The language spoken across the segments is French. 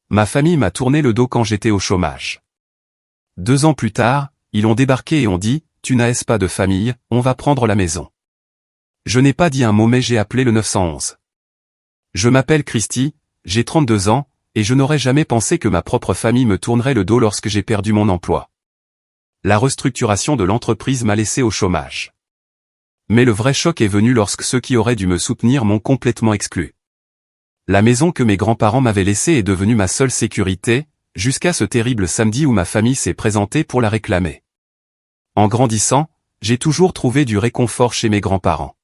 Ma famille m'a tourné le dos quand j'étais au chômage. 2 ans plus tard, ils ont débarqué et ont dit, tu n'as pas de famille, on va prendre la maison. Je n'ai pas dit un mot mais j'ai appelé le 911. Je m'appelle Christy, j'ai 32 ans, et je n'aurais jamais pensé que ma propre famille me tournerait le dos lorsque j'ai perdu mon emploi. La restructuration de l'entreprise m'a laissé au chômage. Mais le vrai choc est venu lorsque ceux qui auraient dû me soutenir m'ont complètement exclu. La maison que mes grands-parents m'avaient laissée est devenue ma seule sécurité, jusqu'à ce terrible samedi où ma famille s'est présentée pour la réclamer. En grandissant, j'ai toujours trouvé du réconfort chez mes grands-parents.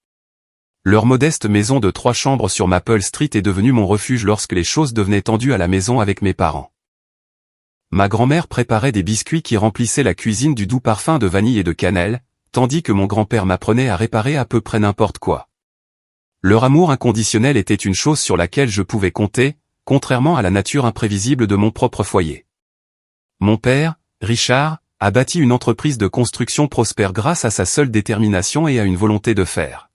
Leur modeste maison de 3 chambres sur Maple Street est devenue mon refuge lorsque les choses devenaient tendues à la maison avec mes parents. Ma grand-mère préparait des biscuits qui remplissaient la cuisine du doux parfum de vanille et de cannelle, tandis que mon grand-père m'apprenait à réparer à peu près n'importe quoi. Leur amour inconditionnel était une chose sur laquelle je pouvais compter, contrairement à la nature imprévisible de mon propre foyer. Mon père, Richard, a bâti une entreprise de construction prospère grâce à sa seule détermination et à une volonté de faire.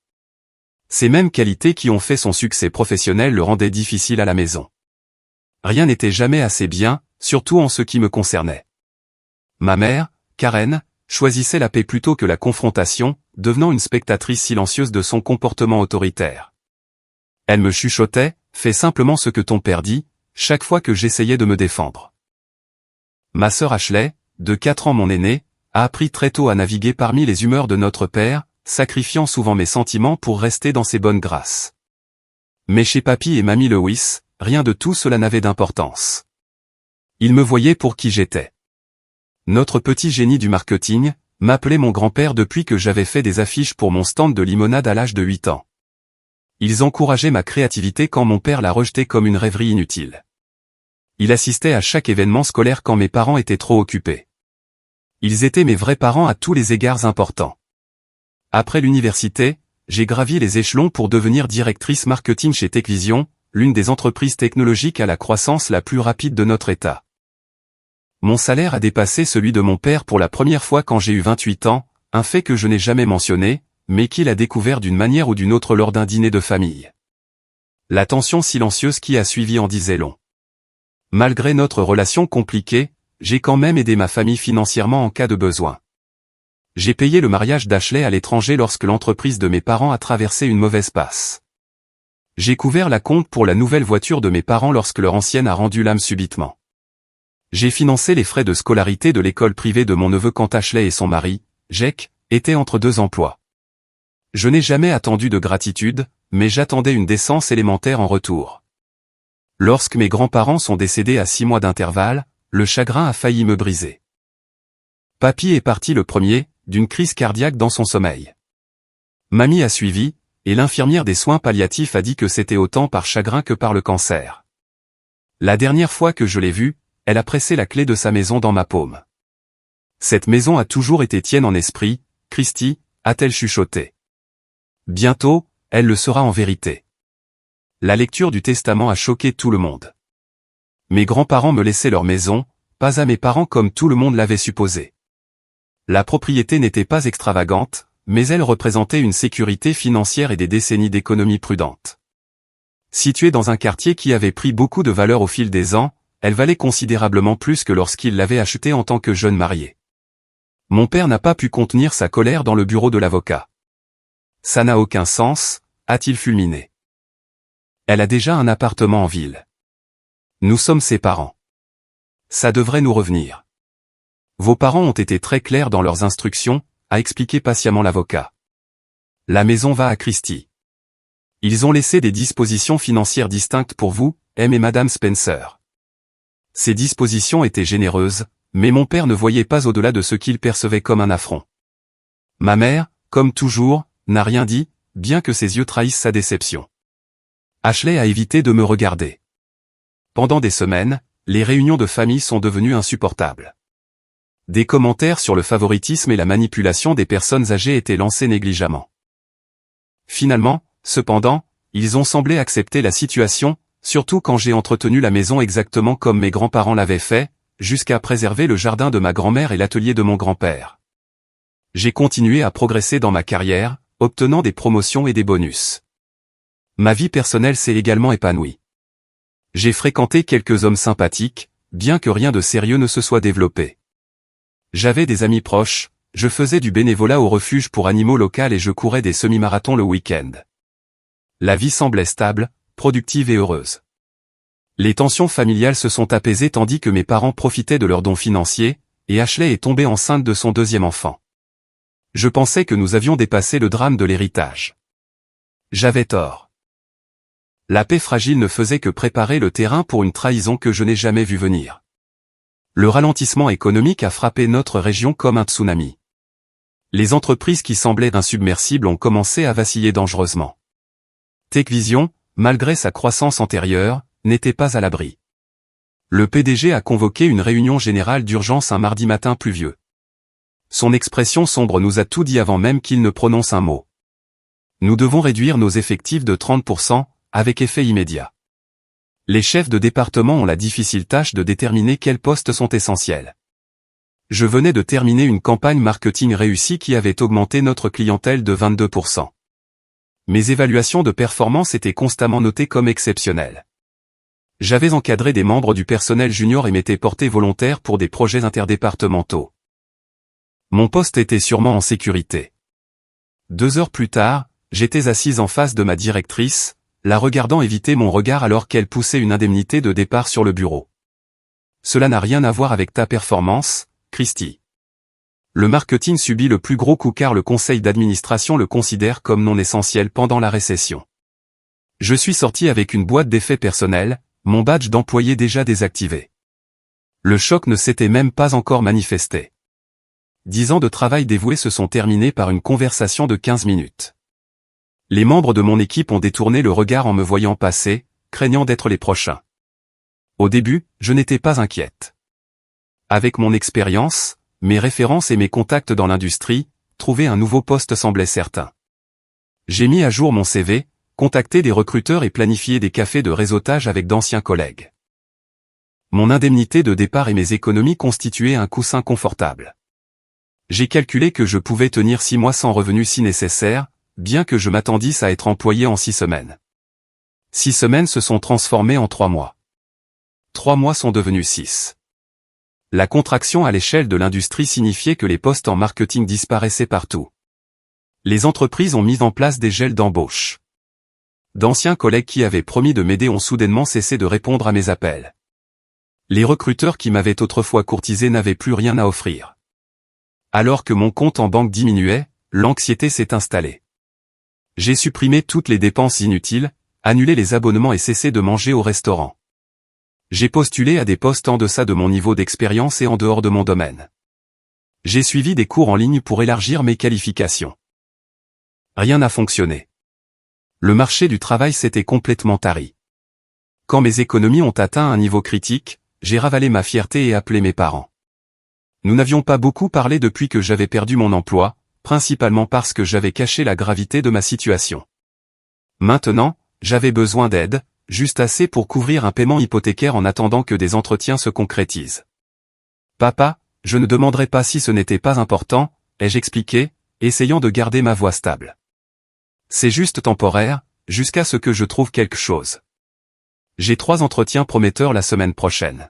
Ces mêmes qualités qui ont fait son succès professionnel le rendaient difficile à la maison. Rien n'était jamais assez bien, surtout en ce qui me concernait. Ma mère, Karen, choisissait la paix plutôt que la confrontation, devenant une spectatrice silencieuse de son comportement autoritaire. Elle me chuchotait, fais simplement ce que ton père dit, chaque fois que j'essayais de me défendre. Ma sœur Ashley, de 4 ans mon aînée, a appris très tôt à naviguer parmi les humeurs de notre père, sacrifiant souvent mes sentiments pour rester dans ses bonnes grâces. Mais chez papy et mamie Lewis, rien de tout cela n'avait d'importance. Ils me voyaient pour qui j'étais. Notre petit génie du marketing m'appelait mon grand-père depuis que j'avais fait des affiches pour mon stand de limonade à l'âge de 8 ans. Ils encourageaient ma créativité quand mon père la rejetait comme une rêverie inutile. Il assistait à chaque événement scolaire quand mes parents étaient trop occupés. Ils étaient mes vrais parents à tous les égards importants. Après l'université, j'ai gravi les échelons pour devenir directrice marketing chez Techvision, l'une des entreprises technologiques à la croissance la plus rapide de notre État. Mon salaire a dépassé celui de mon père pour la première fois quand j'ai eu 28 ans, un fait que je n'ai jamais mentionné, mais qu'il a découvert d'une manière ou d'une autre lors d'un dîner de famille. La tension silencieuse qui a suivi en disait long. Malgré notre relation compliquée, j'ai quand même aidé ma famille financièrement en cas de besoin. J'ai payé le mariage d'Ashley à l'étranger lorsque l'entreprise de mes parents a traversé une mauvaise passe. J'ai couvert la compte pour la nouvelle voiture de mes parents lorsque leur ancienne a rendu l'âme subitement. J'ai financé les frais de scolarité de l'école privée de mon neveu quand Ashley et son mari, Jake, étaient entre 2 emplois. Je n'ai jamais attendu de gratitude, mais j'attendais une décence élémentaire en retour. Lorsque mes grands-parents sont décédés à 6 mois d'intervalle, le chagrin a failli me briser. Papy est parti le premier, d'une crise cardiaque dans son sommeil. Mamie a suivi, et l'infirmière des soins palliatifs a dit que c'était autant par chagrin que par le cancer. La dernière fois que je l'ai vue, elle a pressé la clé de sa maison dans ma paume. Cette maison a toujours été tienne en esprit, Christy, a-t-elle chuchoté. Bientôt, elle le sera en vérité. La lecture du testament a choqué tout le monde. Mes grands-parents me laissaient leur maison, pas à mes parents comme tout le monde l'avait supposé. La propriété n'était pas extravagante, mais elle représentait une sécurité financière et des décennies d'économie prudente. Située dans un quartier qui avait pris beaucoup de valeur au fil des ans, elle valait considérablement plus que lorsqu'il l'avait achetée en tant que jeune marié. Mon père n'a pas pu contenir sa colère dans le bureau de l'avocat. Ça n'a aucun sens, a-t-il fulminé. Elle a déjà un appartement en ville. Nous sommes ses parents. Ça devrait nous revenir. Vos parents ont été très clairs dans leurs instructions, a expliqué patiemment l'avocat. La maison va à Christy. Ils ont laissé des dispositions financières distinctes pour vous, M et Madame Spencer. Ces dispositions étaient généreuses, mais mon père ne voyait pas au-delà de ce qu'il percevait comme un affront. Ma mère, comme toujours, n'a rien dit, bien que ses yeux trahissent sa déception. Ashley a évité de me regarder. Pendant des semaines, les réunions de famille sont devenues insupportables. Des commentaires sur le favoritisme et la manipulation des personnes âgées étaient lancés négligemment. Finalement, cependant, ils ont semblé accepter la situation, surtout quand j'ai entretenu la maison exactement comme mes grands-parents l'avaient fait, jusqu'à préserver le jardin de ma grand-mère et l'atelier de mon grand-père. J'ai continué à progresser dans ma carrière, obtenant des promotions et des bonus. Ma vie personnelle s'est également épanouie. J'ai fréquenté quelques hommes sympathiques, bien que rien de sérieux ne se soit développé. J'avais des amis proches, je faisais du bénévolat au refuge pour animaux locaux et je courais des semi-marathons le week-end. La vie semblait stable, productive et heureuse. Les tensions familiales se sont apaisées tandis que mes parents profitaient de leurs dons financiers, et Ashley est tombée enceinte de son deuxième enfant. Je pensais que nous avions dépassé le drame de l'héritage. J'avais tort. La paix fragile ne faisait que préparer le terrain pour une trahison que je n'ai jamais vue venir. Le ralentissement économique a frappé notre région comme un tsunami. Les entreprises qui semblaient insubmersibles ont commencé à vaciller dangereusement. TechVision, malgré sa croissance antérieure, n'était pas à l'abri. Le PDG a convoqué une réunion générale d'urgence un mardi matin pluvieux. Son expression sombre nous a tout dit avant même qu'il ne prononce un mot. Nous devons réduire nos effectifs de 30%, avec effet immédiat. Les chefs de département ont la difficile tâche de déterminer quels postes sont essentiels. Je venais de terminer une campagne marketing réussie qui avait augmenté notre clientèle de 22%. Mes évaluations de performance étaient constamment notées comme exceptionnelles. J'avais encadré des membres du personnel junior et m'étais porté volontaire pour des projets interdépartementaux. Mon poste était sûrement en sécurité. 2 heures plus tard, j'étais assise en face de ma directrice, la regardant éviter mon regard alors qu'elle poussait une indemnité de départ sur le bureau. Cela n'a rien à voir avec ta performance, Christy. Le marketing subit le plus gros coup car le conseil d'administration le considère comme non essentiel pendant la récession. Je suis sorti avec une boîte d'effets personnels, mon badge d'employé déjà désactivé. Le choc ne s'était même pas encore manifesté. 10 ans de travail dévoué se sont terminés par une conversation de 15 minutes. Les membres de mon équipe ont détourné le regard en me voyant passer, craignant d'être les prochains. Au début, je n'étais pas inquiète. Avec mon expérience, mes références et mes contacts dans l'industrie, trouver un nouveau poste semblait certain. J'ai mis à jour mon CV, contacté des recruteurs et planifié des cafés de réseautage avec d'anciens collègues. Mon indemnité de départ et mes économies constituaient un coussin confortable. J'ai calculé que je pouvais tenir 6 mois sans revenus si nécessaire, bien que je m'attendisse à être employé en 6 semaines. 6 semaines se sont transformées en 3 mois. 3 mois sont devenus 6. La contraction à l'échelle de l'industrie signifiait que les postes en marketing disparaissaient partout. Les entreprises ont mis en place des gels d'embauche. D'anciens collègues qui avaient promis de m'aider ont soudainement cessé de répondre à mes appels. Les recruteurs qui m'avaient autrefois courtisé n'avaient plus rien à offrir. Alors que mon compte en banque diminuait, l'anxiété s'est installée. J'ai supprimé toutes les dépenses inutiles, annulé les abonnements et cessé de manger au restaurant. J'ai postulé à des postes en deçà de mon niveau d'expérience et en dehors de mon domaine. J'ai suivi des cours en ligne pour élargir mes qualifications. Rien n'a fonctionné. Le marché du travail s'était complètement tari. Quand mes économies ont atteint un niveau critique, j'ai ravalé ma fierté et appelé mes parents. Nous n'avions pas beaucoup parlé depuis que j'avais perdu mon emploi, principalement parce que j'avais caché la gravité de ma situation. Maintenant, j'avais besoin d'aide, juste assez pour couvrir un paiement hypothécaire en attendant que des entretiens se concrétisent. Papa, je ne demanderai pas si ce n'était pas important, ai-je expliqué, essayant de garder ma voix stable. C'est juste temporaire, jusqu'à ce que je trouve quelque chose. J'ai 3 entretiens prometteurs la semaine prochaine.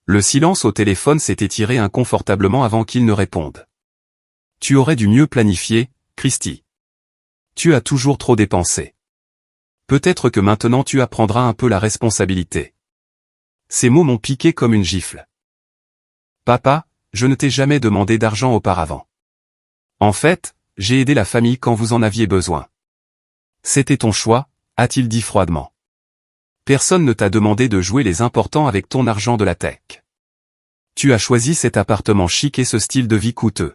Le silence au téléphone s'est étiré inconfortablement avant qu'il ne réponde. Tu aurais dû mieux planifier, Christy. Tu as toujours trop dépensé. Peut-être que maintenant tu apprendras un peu la responsabilité. Ces mots m'ont piqué comme une gifle. Papa, je ne t'ai jamais demandé d'argent auparavant. En fait, j'ai aidé la famille quand vous en aviez besoin. C'était ton choix, a-t-il dit froidement. Personne ne t'a demandé de jouer les importants avec ton argent de la tech. Tu as choisi cet appartement chic et ce style de vie coûteux.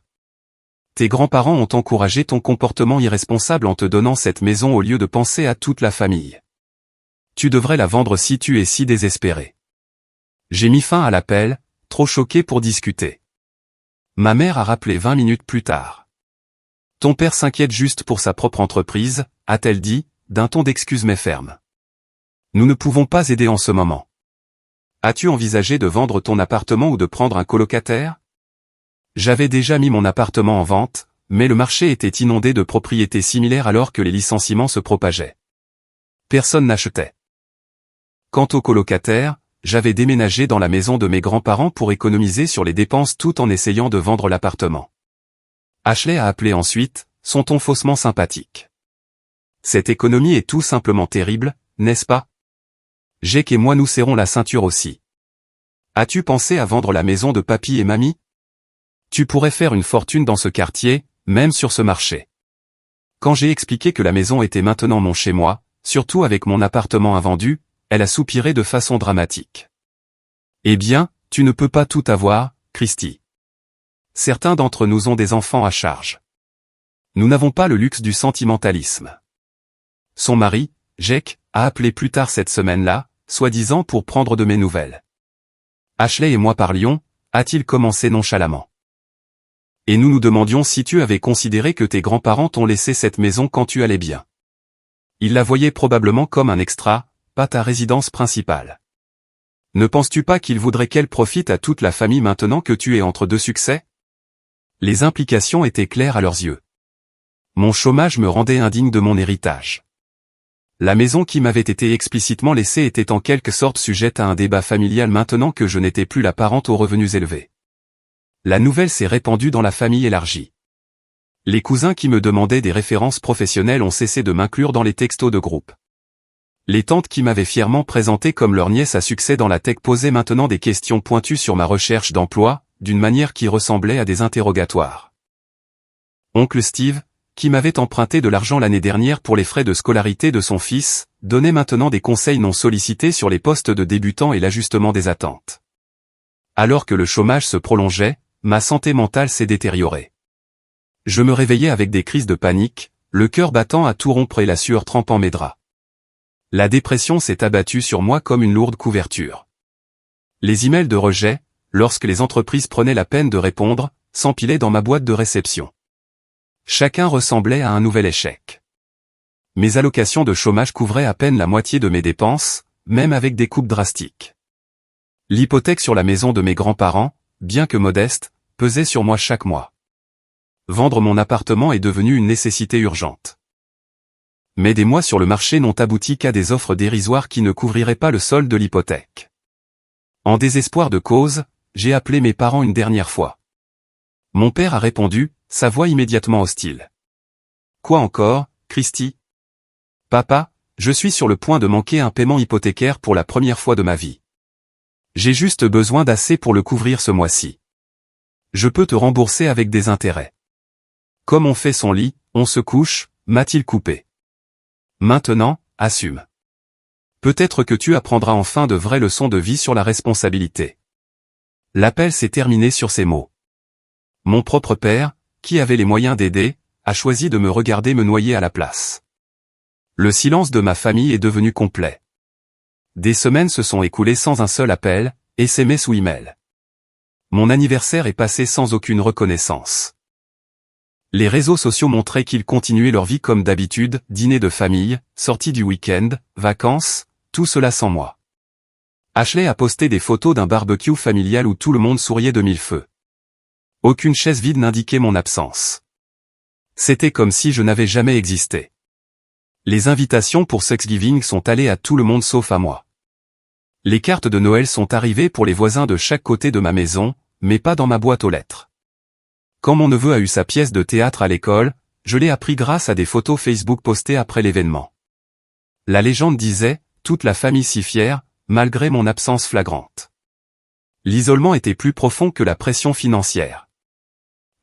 Tes grands-parents ont encouragé ton comportement irresponsable en te donnant cette maison au lieu de penser à toute la famille. Tu devrais la vendre si tu es si désespéré. J'ai mis fin à l'appel, trop choqué pour discuter. Ma mère a rappelé 20 minutes plus tard. Ton père s'inquiète juste pour sa propre entreprise, a-t-elle dit, d'un ton d'excuse mais ferme. Nous ne pouvons pas aider en ce moment. As-tu envisagé de vendre ton appartement ou de prendre un colocataire? J'avais déjà mis mon appartement en vente, mais le marché était inondé de propriétés similaires alors que les licenciements se propageaient. Personne n'achetait. Quant aux colocataires, j'avais déménagé dans la maison de mes grands-parents pour économiser sur les dépenses tout en essayant de vendre l'appartement. Ashley a appelé ensuite, son ton faussement sympathique. Cette économie est tout simplement terrible, n'est-ce pas? Jake et moi nous serrons la ceinture aussi. As-tu pensé à vendre la maison de papy et mamie? Tu pourrais faire une fortune dans ce quartier, même sur ce marché. Quand j'ai expliqué que la maison était maintenant mon chez-moi, surtout avec mon appartement invendu, elle a soupiré de façon dramatique. Eh bien, tu ne peux pas tout avoir, Christy. Certains d'entre nous ont des enfants à charge. Nous n'avons pas le luxe du sentimentalisme. Son mari, Jake, a appelé plus tard cette semaine-là, soi-disant pour prendre de mes nouvelles. Ashley et moi parlions, a-t-il commencé nonchalamment. Et nous nous demandions si tu avais considéré que tes grands-parents t'ont laissé cette maison quand tu allais bien. Ils la voyaient probablement comme un extra, pas ta résidence principale. Ne penses-tu pas qu'ils voudraient qu'elle profite à toute la famille maintenant que tu es entre deux succès? Les implications étaient claires à leurs yeux. Mon chômage me rendait indigne de mon héritage. La maison qui m'avait été explicitement laissée était en quelque sorte sujette à un débat familial maintenant que je n'étais plus la parente aux revenus élevés. La nouvelle s'est répandue dans la famille élargie. Les cousins qui me demandaient des références professionnelles ont cessé de m'inclure dans les textos de groupe. Les tantes qui m'avaient fièrement présenté comme leur nièce à succès dans la tech posaient maintenant des questions pointues sur ma recherche d'emploi, d'une manière qui ressemblait à des interrogatoires. Oncle Steve, qui m'avait emprunté de l'argent l'année dernière pour les frais de scolarité de son fils, donnait maintenant des conseils non sollicités sur les postes de débutants et l'ajustement des attentes. Alors que le chômage se prolongeait, ma santé mentale s'est détériorée. Je me réveillais avec des crises de panique, le cœur battant à tout rompre et la sueur trempant mes draps. La dépression s'est abattue sur moi comme une lourde couverture. Les emails de rejet, lorsque les entreprises prenaient la peine de répondre, s'empilaient dans ma boîte de réception. Chacun ressemblait à un nouvel échec. Mes allocations de chômage couvraient à peine la moitié de mes dépenses, même avec des coupes drastiques. L'hypothèque sur la maison de mes grands-parents, bien que modeste, pesait sur moi chaque mois. Vendre mon appartement est devenu une nécessité urgente. Mais des mois sur le marché n'ont abouti qu'à des offres dérisoires qui ne couvriraient pas le solde de l'hypothèque. En désespoir de cause, j'ai appelé mes parents une dernière fois. Mon père a répondu, sa voix immédiatement hostile. Quoi encore, Christy? Papa, je suis sur le point de manquer un paiement hypothécaire pour la première fois de ma vie. J'ai juste besoin d'assez pour le couvrir ce mois-ci. Je peux te rembourser avec des intérêts. Comme on fait son lit, on se couche, m'a-t-il coupé. Maintenant, assume. Peut-être que tu apprendras enfin de vraies leçons de vie sur la responsabilité. L'appel s'est terminé sur ces mots. Mon propre père, qui avait les moyens d'aider, a choisi de me regarder me noyer à la place. Le silence de ma famille est devenu complet. Des semaines se sont écoulées sans un seul appel, SMS ou email. Mon anniversaire est passé sans aucune reconnaissance. Les réseaux sociaux montraient qu'ils continuaient leur vie comme d'habitude, dîner de famille, sorties du week-end, vacances, tout cela sans moi. Ashley a posté des photos d'un barbecue familial où tout le monde souriait de mille feux. Aucune chaise vide n'indiquait mon absence. C'était comme si je n'avais jamais existé. Les invitations pour Thanksgiving sont allées à tout le monde sauf à moi. Les cartes de Noël sont arrivées pour les voisins de chaque côté de ma maison, mais pas dans ma boîte aux lettres. Quand mon neveu a eu sa pièce de théâtre à l'école, je l'ai appris grâce à des photos Facebook postées après l'événement. La légende disait, toute la famille si fière, malgré mon absence flagrante. L'isolement était plus profond que la pression financière.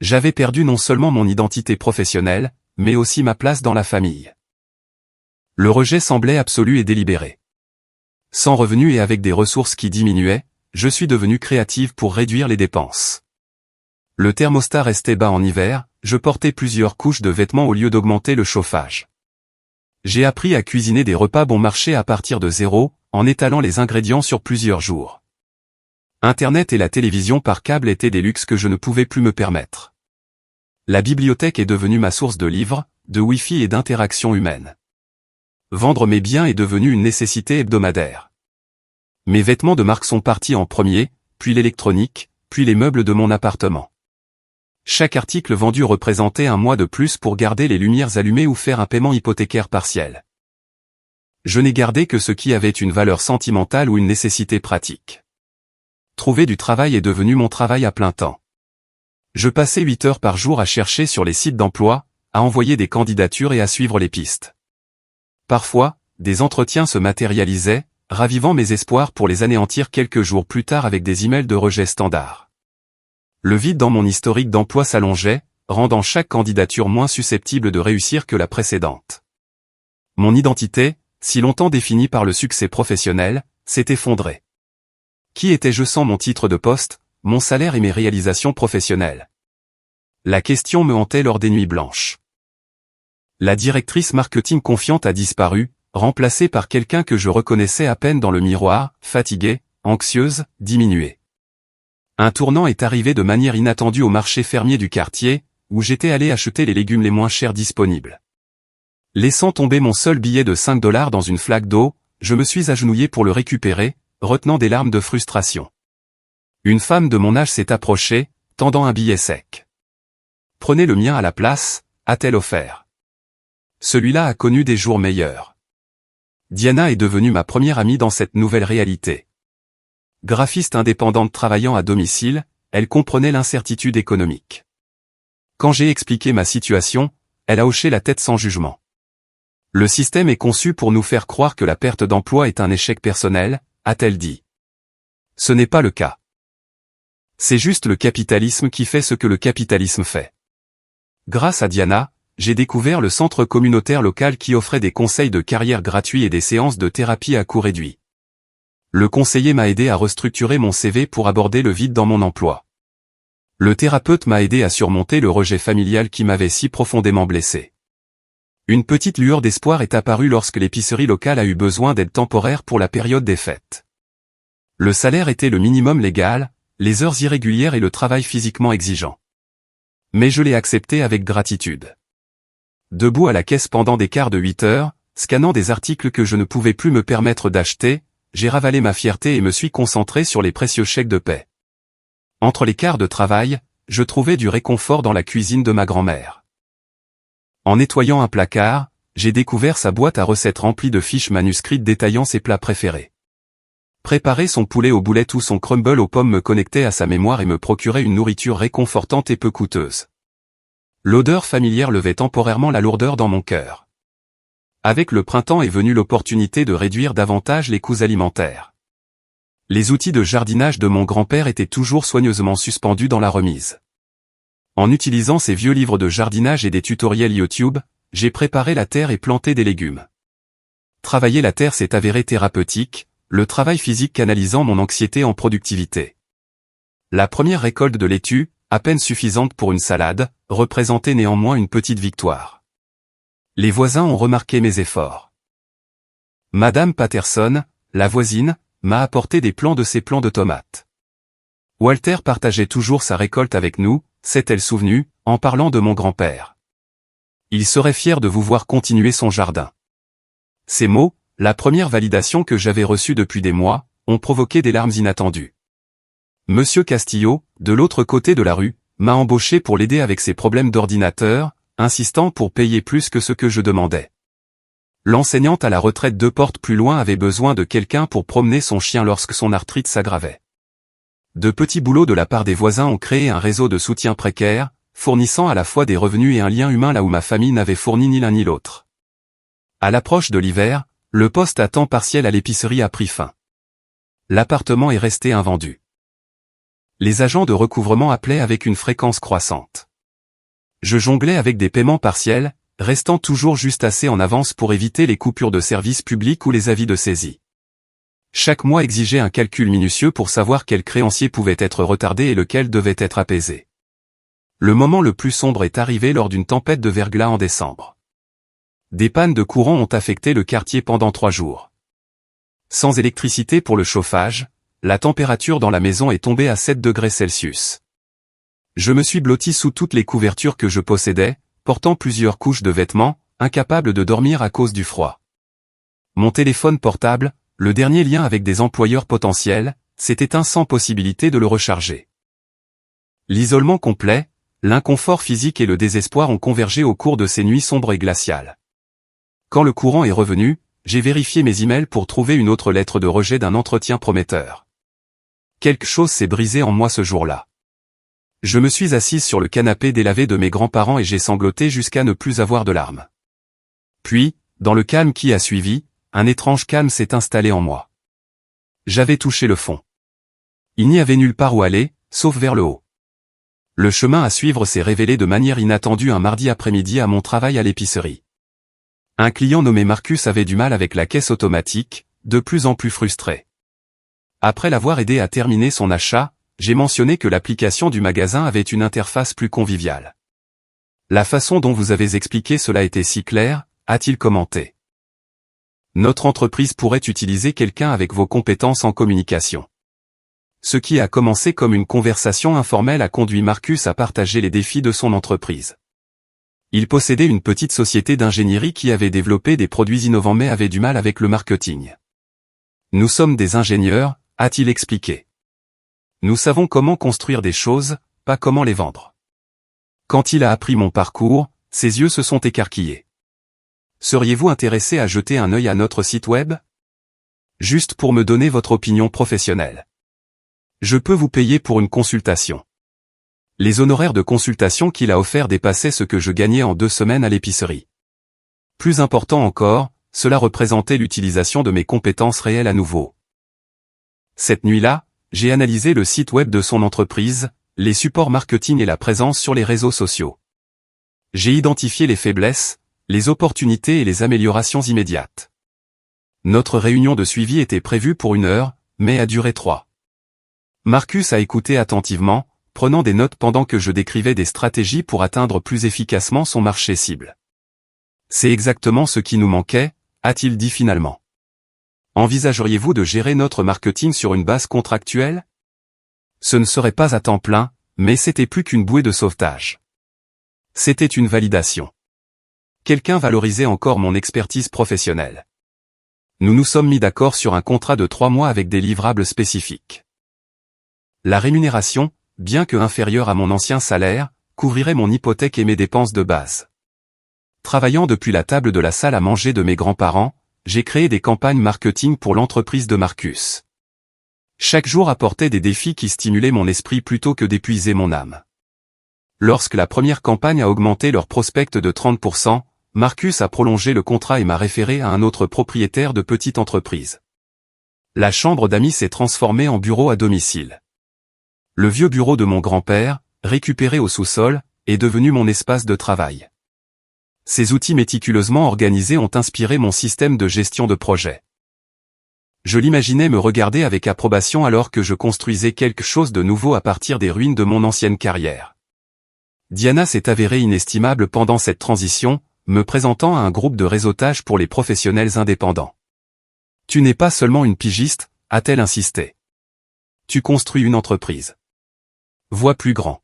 J'avais perdu non seulement mon identité professionnelle, mais aussi ma place dans la famille. Le rejet semblait absolu et délibéré. Sans revenus et avec des ressources qui diminuaient, je suis devenu créative pour réduire les dépenses. Le thermostat restait bas en hiver, je portais plusieurs couches de vêtements au lieu d'augmenter le chauffage. J'ai appris à cuisiner des repas bon marché à partir de zéro, en étalant les ingrédients sur plusieurs jours. Internet et la télévision par câble étaient des luxes que je ne pouvais plus me permettre. La bibliothèque est devenue ma source de livres, de Wi-Fi et d'interactions humaines. Vendre mes biens est devenu une nécessité hebdomadaire. Mes vêtements de marque sont partis en premier, puis l'électronique, puis les meubles de mon appartement. Chaque article vendu représentait un mois de plus pour garder les lumières allumées ou faire un paiement hypothécaire partiel. Je n'ai gardé que ce qui avait une valeur sentimentale ou une nécessité pratique. Trouver du travail est devenu mon travail à plein temps. Je passais 8 heures par jour à chercher sur les sites d'emploi, à envoyer des candidatures et à suivre les pistes. Parfois, des entretiens se matérialisaient, ravivant mes espoirs pour les anéantir quelques jours plus tard avec des emails de rejet standard. Le vide dans mon historique d'emploi s'allongeait, rendant chaque candidature moins susceptible de réussir que la précédente. Mon identité, si longtemps définie par le succès professionnel, s'est effondrée. Qui étais-je sans mon titre de poste, mon salaire et mes réalisations professionnelles? La question me hantait lors des nuits blanches. La directrice marketing confiante a disparu, remplacée par quelqu'un que je reconnaissais à peine dans le miroir, fatiguée, anxieuse, diminuée. Un tournant est arrivé de manière inattendue au marché fermier du quartier, où j'étais allé acheter les légumes les moins chers disponibles. Laissant tomber mon seul billet de 5 $ dans une flaque d'eau, je me suis agenouillé pour le récupérer, retenant des larmes de frustration. Une femme de mon âge s'est approchée, tendant un billet sec. « Prenez le mien à la place », a-t-elle offert. Celui-là a connu des jours meilleurs. Diana est devenue ma première amie dans cette nouvelle réalité. Graphiste indépendante travaillant à domicile, elle comprenait l'incertitude économique. Quand j'ai expliqué ma situation, elle a hoché la tête sans jugement. Le système est conçu pour nous faire croire que la perte d'emploi est un échec personnel, a-t-elle dit. Ce n'est pas le cas. C'est juste le capitalisme qui fait ce que le capitalisme fait. Grâce à Diana, j'ai découvert le centre communautaire local qui offrait des conseils de carrière gratuits et des séances de thérapie à coût réduit. Le conseiller m'a aidé à restructurer mon CV pour aborder le vide dans mon emploi. Le thérapeute m'a aidé à surmonter le rejet familial qui m'avait si profondément blessé. Une petite lueur d'espoir est apparue lorsque l'épicerie locale a eu besoin d'aide temporaire pour la période des fêtes. Le salaire était le minimum légal, les heures irrégulières et le travail physiquement exigeant. Mais je l'ai accepté avec gratitude. Debout à la caisse pendant des quarts de 8 heures, scannant des articles que je ne pouvais plus me permettre d'acheter, j'ai ravalé ma fierté et me suis concentré sur les précieux chèques de paie. Entre les quarts de travail, je trouvais du réconfort dans la cuisine de ma grand-mère. En nettoyant un placard, j'ai découvert sa boîte à recettes remplie de fiches manuscrites détaillant ses plats préférés. Préparer son poulet aux boulettes ou son crumble aux pommes me connectait à sa mémoire et me procurait une nourriture réconfortante et peu coûteuse. L'odeur familière levait temporairement la lourdeur dans mon cœur. Avec le printemps est venue l'opportunité de réduire davantage les coûts alimentaires. Les outils de jardinage de mon grand-père étaient toujours soigneusement suspendus dans la remise. En utilisant ces vieux livres de jardinage et des tutoriels YouTube, j'ai préparé la terre et planté des légumes. Travailler la terre s'est avéré thérapeutique, le travail physique canalisant mon anxiété en productivité. La première récolte de laitue, à peine suffisante pour une salade, représentait néanmoins une petite victoire. Les voisins ont remarqué mes efforts. Madame Patterson, la voisine, m'a apporté des plants de ses plants de tomates. Walter partageait toujours sa récolte avec nous, s'est-elle souvenue, en parlant de mon grand-père. Il serait fier de vous voir continuer son jardin. Ces mots, la première validation que j'avais reçue depuis des mois, ont provoqué des larmes inattendues. Monsieur Castillo, de l'autre côté de la rue, m'a embauché pour l'aider avec ses problèmes d'ordinateur, insistant pour payer plus que ce que je demandais. L'enseignante à la retraite 2 portes plus loin avait besoin de quelqu'un pour promener son chien lorsque son arthrite s'aggravait. De petits boulots de la part des voisins ont créé un réseau de soutien précaire, fournissant à la fois des revenus et un lien humain là où ma famille n'avait fourni ni l'un ni l'autre. À l'approche de l'hiver, le poste à temps partiel à l'épicerie a pris fin. L'appartement est resté invendu. Les agents de recouvrement appelaient avec une fréquence croissante. Je jonglais avec des paiements partiels, restant toujours juste assez en avance pour éviter les coupures de services publics ou les avis de saisie. Chaque mois exigeait un calcul minutieux pour savoir quel créancier pouvait être retardé et lequel devait être apaisé. Le moment le plus sombre est arrivé lors d'une tempête de verglas en décembre. Des pannes de courant ont affecté le quartier pendant 3 jours. Sans électricité pour le chauffage, la température dans la maison est tombée à 7 degrés Celsius. Je me suis blotti sous toutes les couvertures que je possédais, portant plusieurs couches de vêtements, incapable de dormir à cause du froid. Mon téléphone portable, le dernier lien avec des employeurs potentiels, s'est éteint sans possibilité de le recharger. L'isolement complet, l'inconfort physique et le désespoir ont convergé au cours de ces nuits sombres et glaciales. Quand le courant est revenu, j'ai vérifié mes emails pour trouver une autre lettre de rejet d'un entretien prometteur. Quelque chose s'est brisé en moi ce jour-là. Je me suis assise sur le canapé délavé de mes grands-parents et j'ai sangloté jusqu'à ne plus avoir de larmes. Puis, dans le calme qui a suivi, un étrange calme s'est installé en moi. J'avais touché le fond. Il n'y avait nulle part où aller, sauf vers le haut. Le chemin à suivre s'est révélé de manière inattendue un mardi après-midi à mon travail à l'épicerie. Un client nommé Marcus avait du mal avec la caisse automatique, de plus en plus frustré. Après l'avoir aidé à terminer son achat, j'ai mentionné que l'application du magasin avait une interface plus conviviale. La façon dont vous avez expliqué cela était si claire, a-t-il commenté. Notre entreprise pourrait utiliser quelqu'un avec vos compétences en communication. Ce qui a commencé comme une conversation informelle a conduit Marcus à partager les défis de son entreprise. Il possédait une petite société d'ingénierie qui avait développé des produits innovants mais avait du mal avec le marketing. Nous sommes des ingénieurs, a-t-il expliqué. Nous savons comment construire des choses, pas comment les vendre. Quand il a appris mon parcours, ses yeux se sont écarquillés. Seriez-vous intéressé à jeter un œil à notre site web? Juste pour me donner votre opinion professionnelle. Je peux vous payer pour une consultation. Les honoraires de consultation qu'il a offerts dépassaient ce que je gagnais en 2 semaines à l'épicerie. Plus important encore, cela représentait l'utilisation de mes compétences réelles à nouveau. Cette nuit-là, j'ai analysé le site web de son entreprise, les supports marketing et la présence sur les réseaux sociaux. J'ai identifié les faiblesses, les opportunités et les améliorations immédiates. Notre réunion de suivi était prévue pour 1 heure, mais a duré 3. Marcus a écouté attentivement, prenant des notes pendant que je décrivais des stratégies pour atteindre plus efficacement son marché cible. C'est exactement ce qui nous manquait, a-t-il dit finalement. Envisageriez-vous de gérer notre marketing sur une base contractuelle? Ce ne serait pas à temps plein, mais c'était plus qu'une bouée de sauvetage. C'était une validation. Quelqu'un valorisait encore mon expertise professionnelle. Nous nous sommes mis d'accord sur un contrat de 3 mois avec des livrables spécifiques. La rémunération, bien que inférieure à mon ancien salaire, couvrirait mon hypothèque et mes dépenses de base. Travaillant depuis la table de la salle à manger de mes grands-parents, j'ai créé des campagnes marketing pour l'entreprise de Marcus. Chaque jour apportait des défis qui stimulaient mon esprit plutôt que d'épuiser mon âme. Lorsque la première campagne a augmenté leur prospect de 30%, Marcus a prolongé le contrat et m'a référé à un autre propriétaire de petite entreprise. La chambre d'amis s'est transformée en bureau à domicile. Le vieux bureau de mon grand-père, récupéré au sous-sol, est devenu mon espace de travail. Ces outils méticuleusement organisés ont inspiré mon système de gestion de projet. Je l'imaginais me regarder avec approbation alors que je construisais quelque chose de nouveau à partir des ruines de mon ancienne carrière. Diana s'est avérée inestimable pendant cette transition, me présentant à un groupe de réseautage pour les professionnels indépendants. Tu n'es pas seulement une pigiste, a-t-elle insisté. Tu construis une entreprise. Vois plus grand.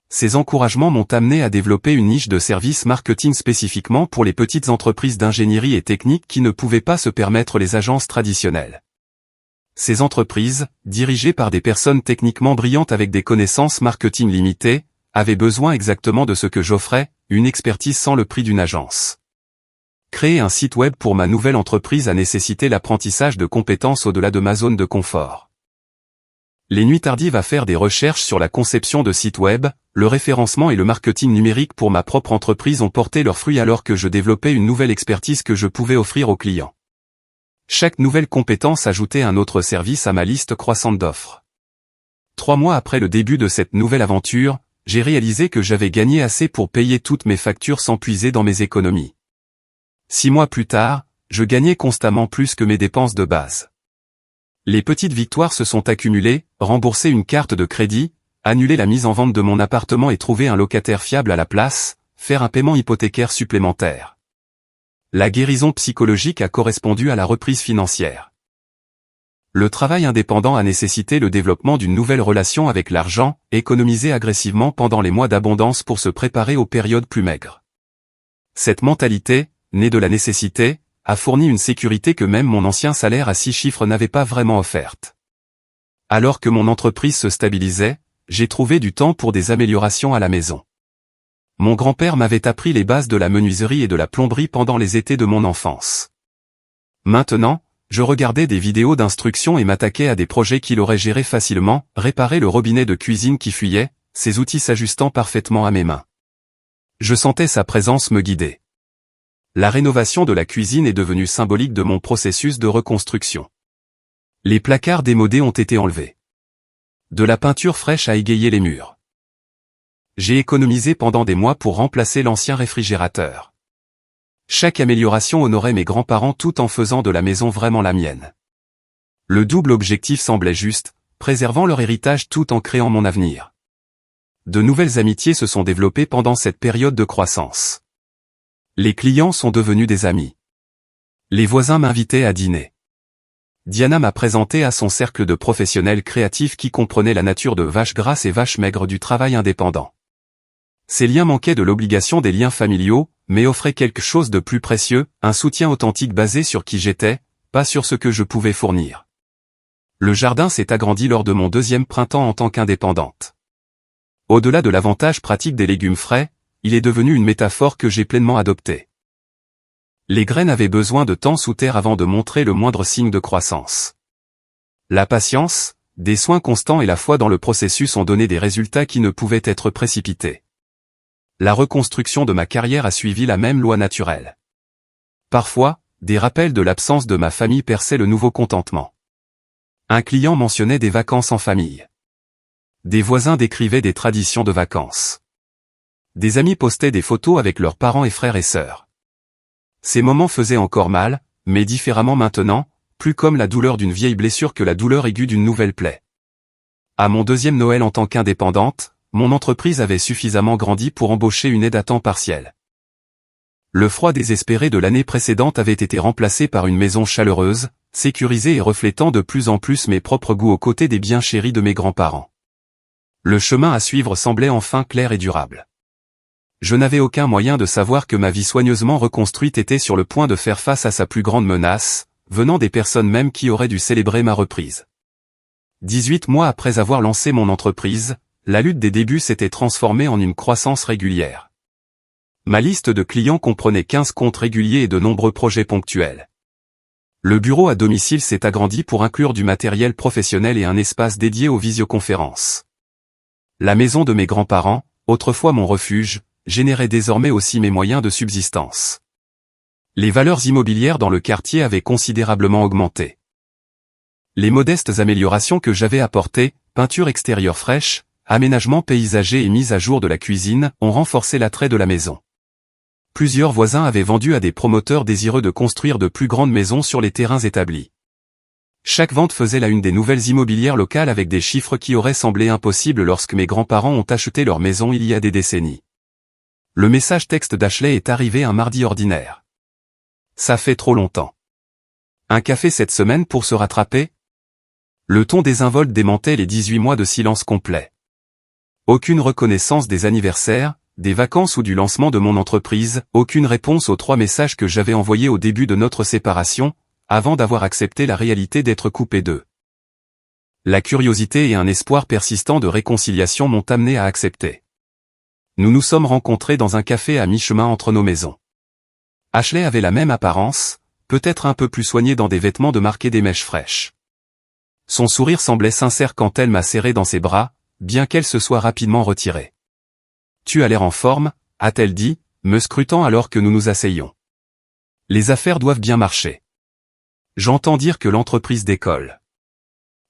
Ces encouragements m'ont amené à développer une niche de services marketing spécifiquement pour les petites entreprises d'ingénierie et technique qui ne pouvaient pas se permettre les agences traditionnelles. Ces entreprises, dirigées par des personnes techniquement brillantes avec des connaissances marketing limitées, avaient besoin exactement de ce que j'offrais, une expertise sans le prix d'une agence. Créer un site web pour ma nouvelle entreprise a nécessité l'apprentissage de compétences au-delà de ma zone de confort. Les nuits tardives à faire des recherches sur la conception de sites web, le référencement et le marketing numérique pour ma propre entreprise ont porté leurs fruits alors que je développais une nouvelle expertise que je pouvais offrir aux clients. Chaque nouvelle compétence ajoutait un autre service à ma liste croissante d'offres. 3 mois après le début de cette nouvelle aventure, j'ai réalisé que j'avais gagné assez pour payer toutes mes factures sans puiser dans mes économies. 6 mois plus tard, je gagnais constamment plus que mes dépenses de base. Les petites victoires se sont accumulées, rembourser une carte de crédit, annuler la mise en vente de mon appartement et trouver un locataire fiable à la place, faire un paiement hypothécaire supplémentaire. La guérison psychologique a correspondu à la reprise financière. Le travail indépendant a nécessité le développement d'une nouvelle relation avec l'argent, économisé agressivement pendant les mois d'abondance pour se préparer aux périodes plus maigres. Cette mentalité, née de la nécessité, a fourni une sécurité que même mon ancien salaire à 6 chiffres n'avait pas vraiment offerte. Alors que mon entreprise se stabilisait, j'ai trouvé du temps pour des améliorations à la maison. Mon grand-père m'avait appris les bases de la menuiserie et de la plomberie pendant les étés de mon enfance. Maintenant, je regardais des vidéos d'instruction et m'attaquais à des projets qu'il aurait gérés facilement, réparer le robinet de cuisine qui fuyait, ses outils s'ajustant parfaitement à mes mains. Je sentais sa présence me guider. La rénovation de la cuisine est devenue symbolique de mon processus de reconstruction. Les placards démodés ont été enlevés. De la peinture fraîche a égayé les murs. J'ai économisé pendant des mois pour remplacer l'ancien réfrigérateur. Chaque amélioration honorait mes grands-parents tout en faisant de la maison vraiment la mienne. Le double objectif semblait juste, préservant leur héritage tout en créant mon avenir. De nouvelles amitiés se sont développées pendant cette période de croissance. Les clients sont devenus des amis. Les voisins m'invitaient à dîner. Diana m'a présenté à son cercle de professionnels créatifs qui comprenait la nature de vache grasse et vache maigre du travail indépendant. Ces liens manquaient de l'obligation des liens familiaux, mais offraient quelque chose de plus précieux, un soutien authentique basé sur qui j'étais, pas sur ce que je pouvais fournir. Le jardin s'est agrandi lors de mon deuxième printemps en tant qu'indépendante. Au-delà de l'avantage pratique des légumes frais, il est devenu une métaphore que j'ai pleinement adoptée. Les graines avaient besoin de temps sous terre avant de montrer le moindre signe de croissance. La patience, des soins constants et la foi dans le processus ont donné des résultats qui ne pouvaient être précipités. La reconstruction de ma carrière a suivi la même loi naturelle. Parfois, des rappels de l'absence de ma famille perçaient le nouveau contentement. Un client mentionnait des vacances en famille. Des voisins décrivaient des traditions de vacances. Des amis postaient des photos avec leurs parents et frères et sœurs. Ces moments faisaient encore mal, mais différemment maintenant, plus comme la douleur d'une vieille blessure que la douleur aiguë d'une nouvelle plaie. À mon deuxième Noël en tant qu'indépendante, mon entreprise avait suffisamment grandi pour embaucher une aide à temps partiel. Le froid désespéré de l'année précédente avait été remplacé par une maison chaleureuse, sécurisée et reflétant de plus en plus mes propres goûts aux côtés des biens chéris de mes grands-parents. Le chemin à suivre semblait enfin clair et durable. Je n'avais aucun moyen de savoir que ma vie soigneusement reconstruite était sur le point de faire face à sa plus grande menace, venant des personnes mêmes qui auraient dû célébrer ma reprise. 18 mois après avoir lancé mon entreprise, la lutte des débuts s'était transformée en une croissance régulière. Ma liste de clients comprenait 15 comptes réguliers et de nombreux projets ponctuels. Le bureau à domicile s'est agrandi pour inclure du matériel professionnel et un espace dédié aux visioconférences. La maison de mes grands-parents, autrefois mon refuge, générait désormais aussi mes moyens de subsistance. Les valeurs immobilières dans le quartier avaient considérablement augmenté. Les modestes améliorations que j'avais apportées, peinture extérieure fraîche, aménagement paysager et mise à jour de la cuisine, ont renforcé l'attrait de la maison. Plusieurs voisins avaient vendu à des promoteurs désireux de construire de plus grandes maisons sur les terrains établis. Chaque vente faisait la une des nouvelles immobilières locales avec des chiffres qui auraient semblé impossibles lorsque mes grands-parents ont acheté leur maison il y a des décennies. Le message texte d'Ashley est arrivé un mardi ordinaire. Ça fait trop longtemps. Un café cette semaine pour se rattraper? Le ton désinvolte démentait les 18 mois de silence complet. Aucune reconnaissance des anniversaires, des vacances ou du lancement de mon entreprise, aucune réponse aux 3 messages que j'avais envoyés au début de notre séparation, avant d'avoir accepté la réalité d'être coupé d'eux. La curiosité et un espoir persistant de réconciliation m'ont amené à accepter. Nous nous sommes rencontrés dans un café à mi-chemin entre nos maisons. Ashley avait la même apparence, peut-être un peu plus soignée dans des vêtements de marquer des mèches fraîches. Son sourire semblait sincère quand elle m'a serré dans ses bras, bien qu'elle se soit rapidement retirée. « Tu as l'air en forme », a-t-elle dit, me scrutant alors que nous nous asseyions. « Les affaires doivent bien marcher. J'entends dire que l'entreprise décolle. »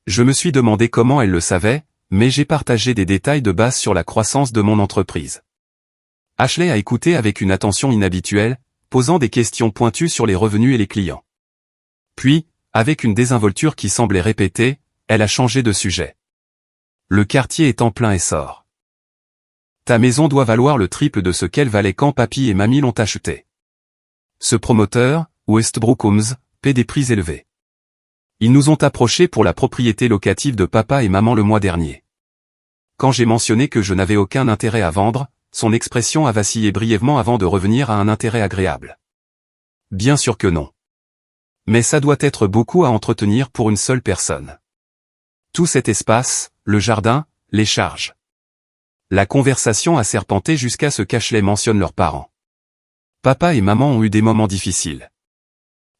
Je me suis demandé comment elle le savait, mais j'ai partagé des détails de base sur la croissance de mon entreprise. Ashley a écouté avec une attention inhabituelle, posant des questions pointues sur les revenus et les clients. Puis, avec une désinvolture qui semblait répétée, elle a changé de sujet. Le quartier est en plein essor. Ta maison doit valoir le triple de ce qu'elle valait quand papy et mamie l'ont achetée. Ce promoteur, Westbrook Homes, paie des prix élevés. Ils nous ont approchés pour la propriété locative de papa et maman le mois dernier. Quand j'ai mentionné que je n'avais aucun intérêt à vendre, son expression a vacillé brièvement avant de revenir à un intérêt agréable. Bien sûr que non. Mais ça doit être beaucoup à entretenir pour une seule personne. Tout cet espace, le jardin, les charges. La conversation a serpenté jusqu'à ce qu'Ashley mentionne leurs parents. Papa et maman ont eu des moments difficiles.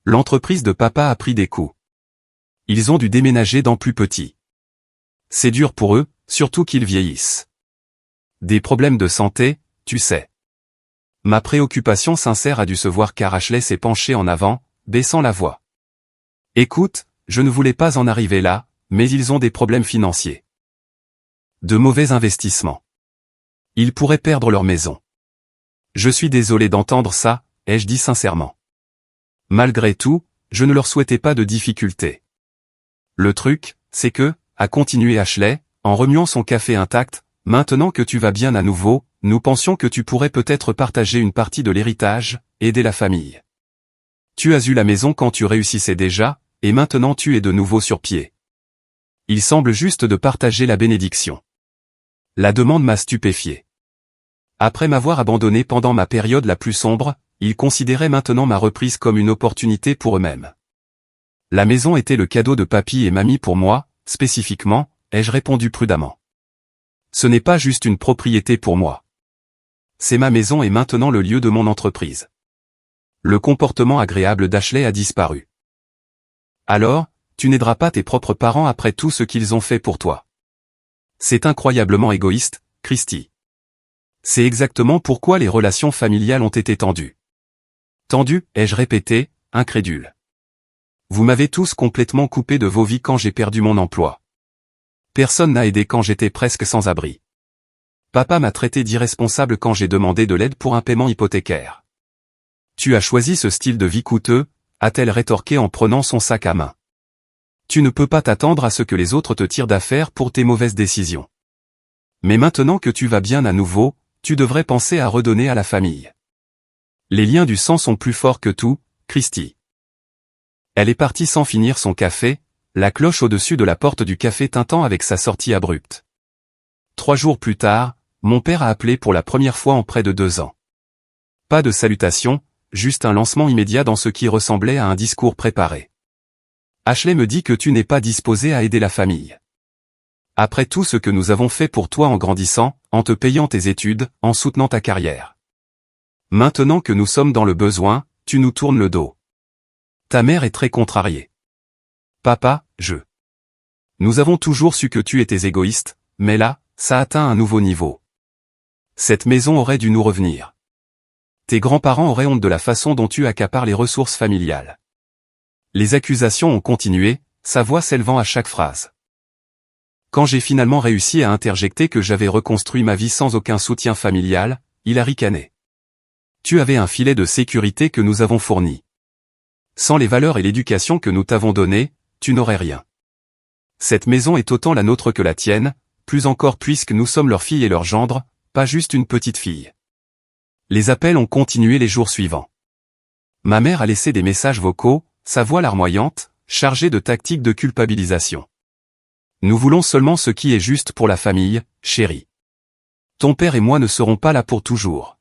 L'entreprise de papa a pris des coups. Ils ont dû déménager dans plus petit. C'est dur pour eux, surtout qu'ils vieillissent. Des problèmes de santé, tu sais. Ma préoccupation sincère a dû se voir car Ashley s'est penchée en avant, baissant la voix. Écoute, je ne voulais pas en arriver là, mais ils ont des problèmes financiers. De mauvais investissements. Ils pourraient perdre leur maison. Je suis désolé d'entendre ça, ai-je dit sincèrement. Malgré tout, je ne leur souhaitais pas de difficultés. Le truc, c'est que, a continué Ashley, en remuant son café intact, maintenant que tu vas bien à nouveau, nous pensions que tu pourrais peut-être partager une partie de l'héritage, aider la famille. Tu as eu la maison quand tu réussissais déjà, et maintenant tu es de nouveau sur pied. Il semble juste de partager la bénédiction. La demande m'a stupéfié. Après m'avoir abandonné pendant ma période la plus sombre, ils considéraient maintenant ma reprise comme une opportunité pour eux-mêmes. La maison était le cadeau de papy et mamie pour moi, spécifiquement, ai-je répondu prudemment. Ce n'est pas juste une propriété pour moi. C'est ma maison et maintenant le lieu de mon entreprise. Le comportement agréable d'Ashley a disparu. Alors, tu n'aideras pas tes propres parents après tout ce qu'ils ont fait pour toi. C'est incroyablement égoïste, Christy. C'est exactement pourquoi les relations familiales ont été tendues. Tendues, ai-je répété, incrédule. Vous m'avez tous complètement coupé de vos vies quand j'ai perdu mon emploi. Personne n'a aidé quand j'étais presque sans abri. Papa m'a traité d'irresponsable quand j'ai demandé de l'aide pour un paiement hypothécaire. Tu as choisi ce style de vie coûteux, a-t-elle rétorqué en prenant son sac à main. Tu ne peux pas t'attendre à ce que les autres te tirent d'affaire pour tes mauvaises décisions. Mais maintenant que tu vas bien à nouveau, tu devrais penser à redonner à la famille. Les liens du sang sont plus forts que tout, Christy. Elle est partie sans finir son café, la cloche au-dessus de la porte du café tintant avec sa sortie abrupte. 3 jours plus tard, mon père a appelé pour la première fois en près de 2 ans. Pas de salutation, juste un lancement immédiat dans ce qui ressemblait à un discours préparé. Ashley me dit que tu n'es pas disposé à aider la famille. Après tout ce que nous avons fait pour toi en grandissant, en te payant tes études, en soutenant ta carrière. Maintenant que nous sommes dans le besoin, tu nous tournes le dos. Ta mère est très contrariée. Papa, Nous avons toujours su que tu étais égoïste, mais là, ça atteint un nouveau niveau. Cette maison aurait dû nous revenir. Tes grands-parents auraient honte de la façon dont tu accapares les ressources familiales. Les accusations ont continué, sa voix s'élevant à chaque phrase. Quand j'ai finalement réussi à interjecter que j'avais reconstruit ma vie sans aucun soutien familial, il a ricané. Tu avais un filet de sécurité que nous avons fourni. Sans les valeurs et l'éducation que nous t'avons données, tu n'aurais rien. Cette maison est autant la nôtre que la tienne, plus encore puisque nous sommes leur fille et leur gendre, pas juste une petite fille. Les appels ont continué les jours suivants. Ma mère a laissé des messages vocaux, sa voix larmoyante, chargée de tactiques de culpabilisation. Nous voulons seulement ce qui est juste pour la famille, chérie. Ton père et moi ne serons pas là pour toujours.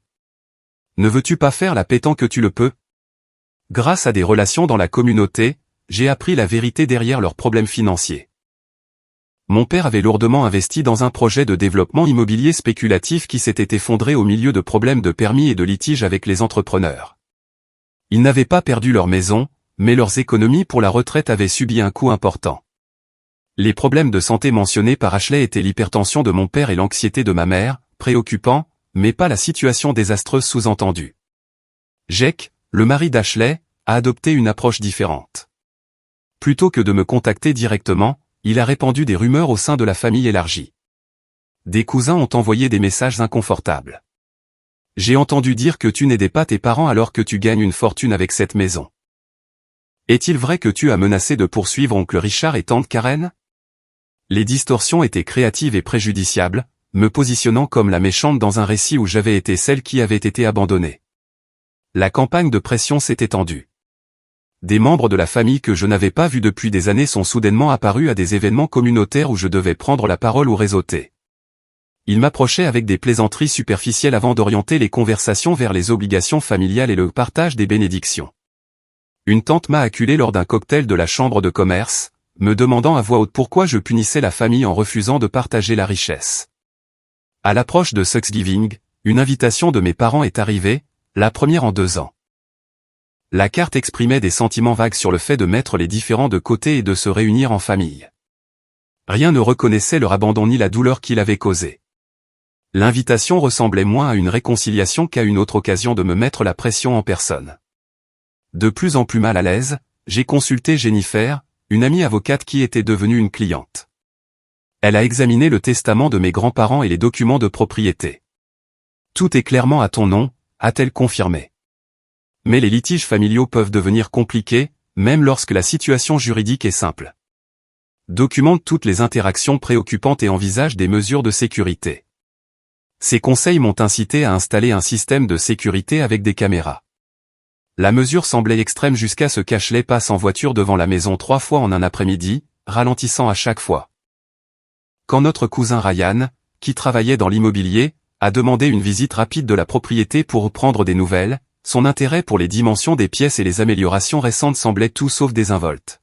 Ne veux-tu pas faire la paix tant que tu le peux? Grâce à des relations dans la communauté, j'ai appris la vérité derrière leurs problèmes financiers. Mon père avait lourdement investi dans un projet de développement immobilier spéculatif qui s'était effondré au milieu de problèmes de permis et de litiges avec les entrepreneurs. Ils n'avaient pas perdu leur maison, mais leurs économies pour la retraite avaient subi un coup important. Les problèmes de santé mentionnés par Ashley étaient l'hypertension de mon père et l'anxiété de ma mère, préoccupants, mais pas la situation désastreuse sous-entendue. Jake, le mari d'Ashley, a adopté une approche différente. Plutôt que de me contacter directement, il a répandu des rumeurs au sein de la famille élargie. Des cousins ont envoyé des messages inconfortables. J'ai entendu dire que tu n'aidais pas tes parents alors que tu gagnes une fortune avec cette maison. Est-il vrai que tu as menacé de poursuivre oncle Richard et tante Karen? Les distorsions étaient créatives et préjudiciables, me positionnant comme la méchante dans un récit où j'avais été celle qui avait été abandonnée. La campagne de pression s'est étendue. Des membres de la famille que je n'avais pas vus depuis des années sont soudainement apparus à des événements communautaires où je devais prendre la parole ou réseauter. Ils m'approchaient avec des plaisanteries superficielles avant d'orienter les conversations vers les obligations familiales et le partage des bénédictions. Une tante m'a acculé lors d'un cocktail de la chambre de commerce, me demandant à voix haute pourquoi je punissais la famille en refusant de partager la richesse. À l'approche de Thanksgiving, une invitation de mes parents est arrivée, la première en 2 ans. La carte exprimait des sentiments vagues sur le fait de mettre les différends de côté et de se réunir en famille. Rien ne reconnaissait leur abandon ni la douleur qu'il avait causée. L'invitation ressemblait moins à une réconciliation qu'à une autre occasion de me mettre la pression en personne. De plus en plus mal à l'aise, j'ai consulté Jennifer, une amie avocate qui était devenue une cliente. Elle a examiné le testament de mes grands-parents et les documents de propriété. Tout est clairement à ton nom, a-t-elle confirmé. Mais les litiges familiaux peuvent devenir compliqués, même lorsque la situation juridique est simple. Documente toutes les interactions préoccupantes et envisage des mesures de sécurité. Ces conseils m'ont incité à installer un système de sécurité avec des caméras. La mesure semblait extrême jusqu'à ce qu'Ashley passe en voiture devant la maison 3 fois en un après-midi, ralentissant à chaque fois. Quand notre cousin Ryan, qui travaillait dans l'immobilier, a demandé une visite rapide de la propriété pour prendre des nouvelles, son intérêt pour les dimensions des pièces et les améliorations récentes semblait tout sauf désinvolte.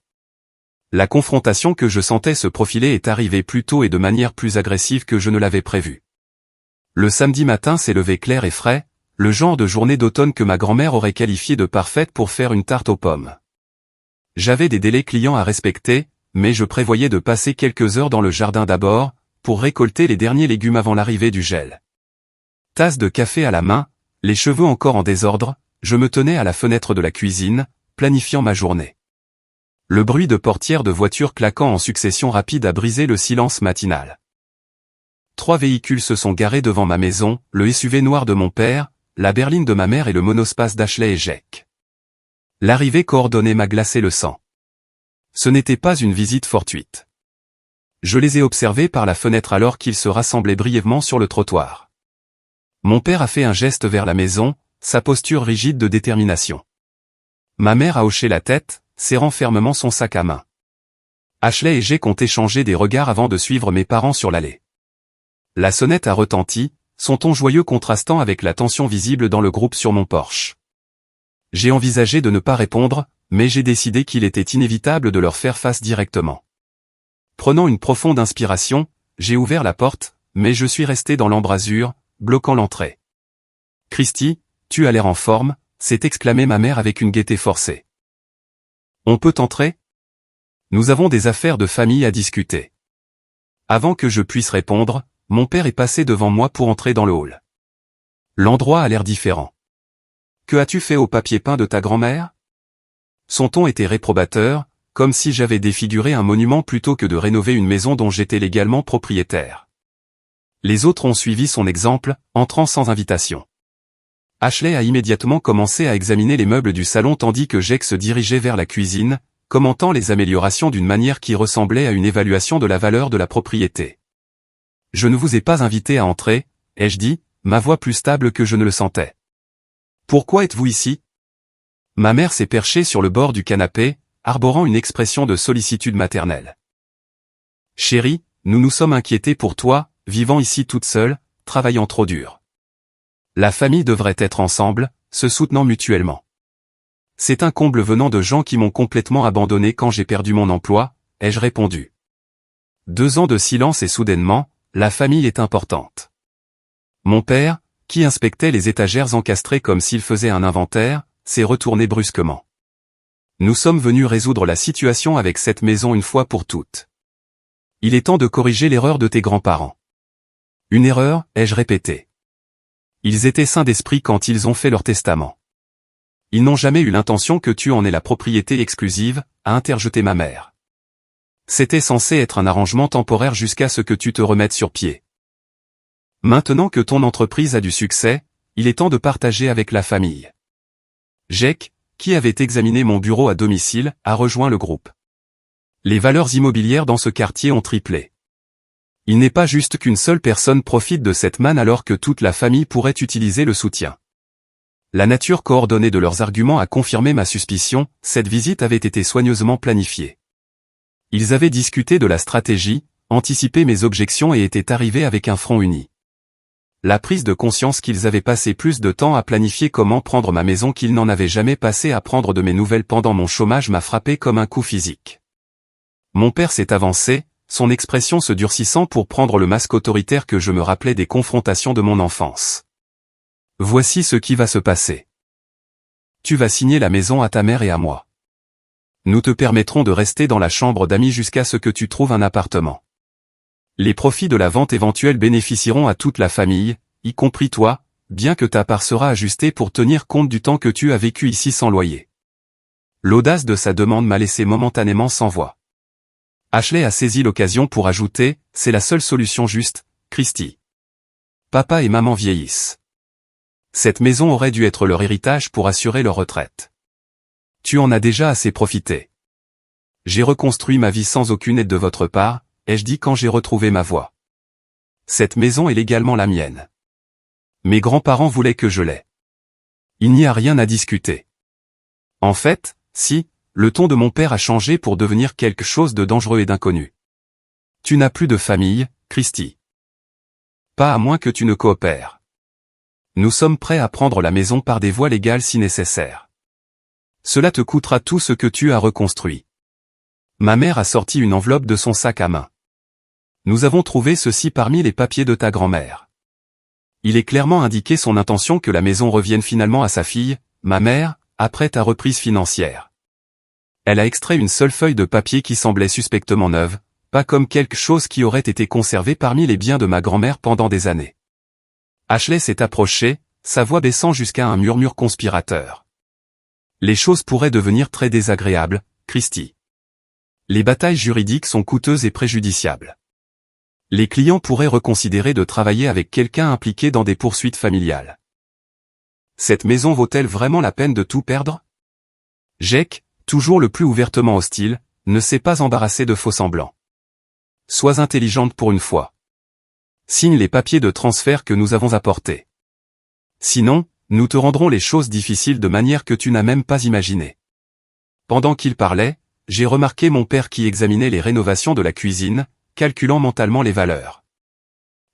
La confrontation que je sentais se profiler est arrivée plus tôt et de manière plus agressive que je ne l'avais prévu. Le samedi matin s'est levé clair et frais, le genre de journée d'automne que ma grand-mère aurait qualifié de parfaite pour faire une tarte aux pommes. J'avais des délais clients à respecter, mais je prévoyais de passer quelques heures dans le jardin d'abord, pour récolter les derniers légumes avant l'arrivée du gel. Tasse de café à la main, les cheveux encore en désordre, je me tenais à la fenêtre de la cuisine, planifiant ma journée. Le bruit de portières de voitures claquant en succession rapide a brisé le silence matinal. 3 véhicules se sont garés devant ma maison, le SUV noir de mon père, la berline de ma mère et le monospace d'Ashley et Jake. L'arrivée coordonnée m'a glacé le sang. Ce n'était pas une visite fortuite. Je les ai observés par la fenêtre alors qu'ils se rassemblaient brièvement sur le trottoir. Mon père a fait un geste vers la maison, sa posture rigide de détermination. Ma mère a hoché la tête, serrant fermement son sac à main. Ashley et Jake ont échangé des regards avant de suivre mes parents sur l'allée. La sonnette a retenti, son ton joyeux contrastant avec la tension visible dans le groupe sur mon Porsche. J'ai envisagé de ne pas répondre, mais j'ai décidé qu'il était inévitable de leur faire face directement. Prenant une profonde inspiration, j'ai ouvert la porte, mais je suis resté dans l'embrasure, bloquant l'entrée. « Christy, tu as l'air en forme », s'est exclamée ma mère avec une gaieté forcée. « On peut entrer ? Nous avons des affaires de famille à discuter. » Avant que je puisse répondre, mon père est passé devant moi pour entrer dans le hall. L'endroit a l'air différent. « Que as-tu fait au papier peint de ta grand-mère » Son ton était réprobateur, comme si j'avais défiguré un monument plutôt que de rénover une maison dont j'étais légalement propriétaire. Les autres ont suivi son exemple, entrant sans invitation. Ashley a immédiatement commencé à examiner les meubles du salon tandis que Jake se dirigeait vers la cuisine, commentant les améliorations d'une manière qui ressemblait à une évaluation de la valeur de la propriété. « Je ne vous ai pas invité à entrer, » ai-je dit, ma voix plus stable que je ne le sentais. « Pourquoi êtes-vous ici » Ma mère s'est perchée sur le bord du canapé, arborant une expression de sollicitude maternelle. « Chérie, nous nous sommes inquiétés pour toi, vivant ici toute seule, travaillant trop dur. La famille devrait être ensemble, se soutenant mutuellement. C'est un comble venant de gens qui m'ont complètement abandonné quand j'ai perdu mon emploi, ai-je répondu. 2 ans de silence et soudainement, la famille est importante. Mon père, qui inspectait les étagères encastrées comme s'il faisait un inventaire, s'est retourné brusquement. Nous sommes venus résoudre la situation avec cette maison une fois pour toutes. Il est temps de corriger l'erreur de tes grands-parents. Une erreur, ai-je répété. Ils étaient sains d'esprit quand ils ont fait leur testament. Ils n'ont jamais eu l'intention que tu en aies la propriété exclusive, a interjeté ma mère. C'était censé être un arrangement temporaire jusqu'à ce que tu te remettes sur pied. Maintenant que ton entreprise a du succès, il est temps de partager avec la famille. Jake, qui avait examiné mon bureau à domicile, a rejoint le groupe. Les valeurs immobilières dans ce quartier ont triplé. Il n'est pas juste qu'une seule personne profite de cette manne alors que toute la famille pourrait utiliser le soutien. La nature coordonnée de leurs arguments a confirmé ma suspicion, cette visite avait été soigneusement planifiée. Ils avaient discuté de la stratégie, anticipé mes objections et étaient arrivés avec un front uni. La prise de conscience qu'ils avaient passé plus de temps à planifier comment prendre ma maison qu'ils n'en avaient jamais passé à prendre de mes nouvelles pendant mon chômage m'a frappé comme un coup physique. Mon père s'est avancé, son expression se durcissant pour prendre le masque autoritaire que je me rappelais des confrontations de mon enfance. Voici ce qui va se passer. tu vas signer la maison à ta mère et à moi. Nous te permettrons de rester dans la chambre d'amis jusqu'à ce que tu trouves un appartement. Les profits de la vente éventuelle bénéficieront à toute la famille, y compris toi, bien que ta part sera ajustée pour tenir compte du temps que tu as vécu ici sans loyer. L'audace de sa demande m'a laissé momentanément sans voix. Ashley a saisi l'occasion pour ajouter, c'est la seule solution juste, Christy. Papa et maman vieillissent. Cette maison aurait dû être leur héritage pour assurer leur retraite. Tu en as déjà assez profité. J'ai reconstruit ma vie sans aucune aide de votre part, ai-je dit quand j'ai retrouvé ma voix. Cette maison est légalement la mienne. Mes grands-parents voulaient que je l'aie. Il n'y a rien à discuter. En fait, si, le ton de mon père a changé pour devenir quelque chose de dangereux et d'inconnu. Tu n'as plus de famille, Christy. Pas à moins que tu ne coopères. Nous sommes prêts à prendre la maison par des voies légales si nécessaire. Cela te coûtera tout ce que tu as reconstruit. Ma mère a sorti une enveloppe de son sac à main. Nous avons trouvé ceci parmi les papiers de ta grand-mère. Il est clairement indiqué son intention que la maison revienne finalement à sa fille, ma mère, après ta reprise financière. Elle a extrait une seule feuille de papier qui semblait suspectement neuve, pas comme quelque chose qui aurait été conservé parmi les biens de ma grand-mère pendant des années. Ashley s'est approchée, sa voix baissant jusqu'à un murmure conspirateur. Les choses pourraient devenir très désagréables, Christy. Les batailles juridiques sont coûteuses et préjudiciables. Les clients pourraient reconsidérer de travailler avec quelqu'un impliqué dans des poursuites familiales. Cette maison vaut-elle vraiment la peine de tout perdre? Jake, toujours le plus ouvertement hostile, ne s'est pas embarrassé de faux-semblants. Sois intelligente pour une fois. Signe les papiers de transfert que nous avons apportés. Sinon, nous te rendrons les choses difficiles de manière que tu n'as même pas imaginée. Pendant qu'il parlait, j'ai remarqué mon père qui examinait les rénovations de la cuisine, calculant mentalement les valeurs.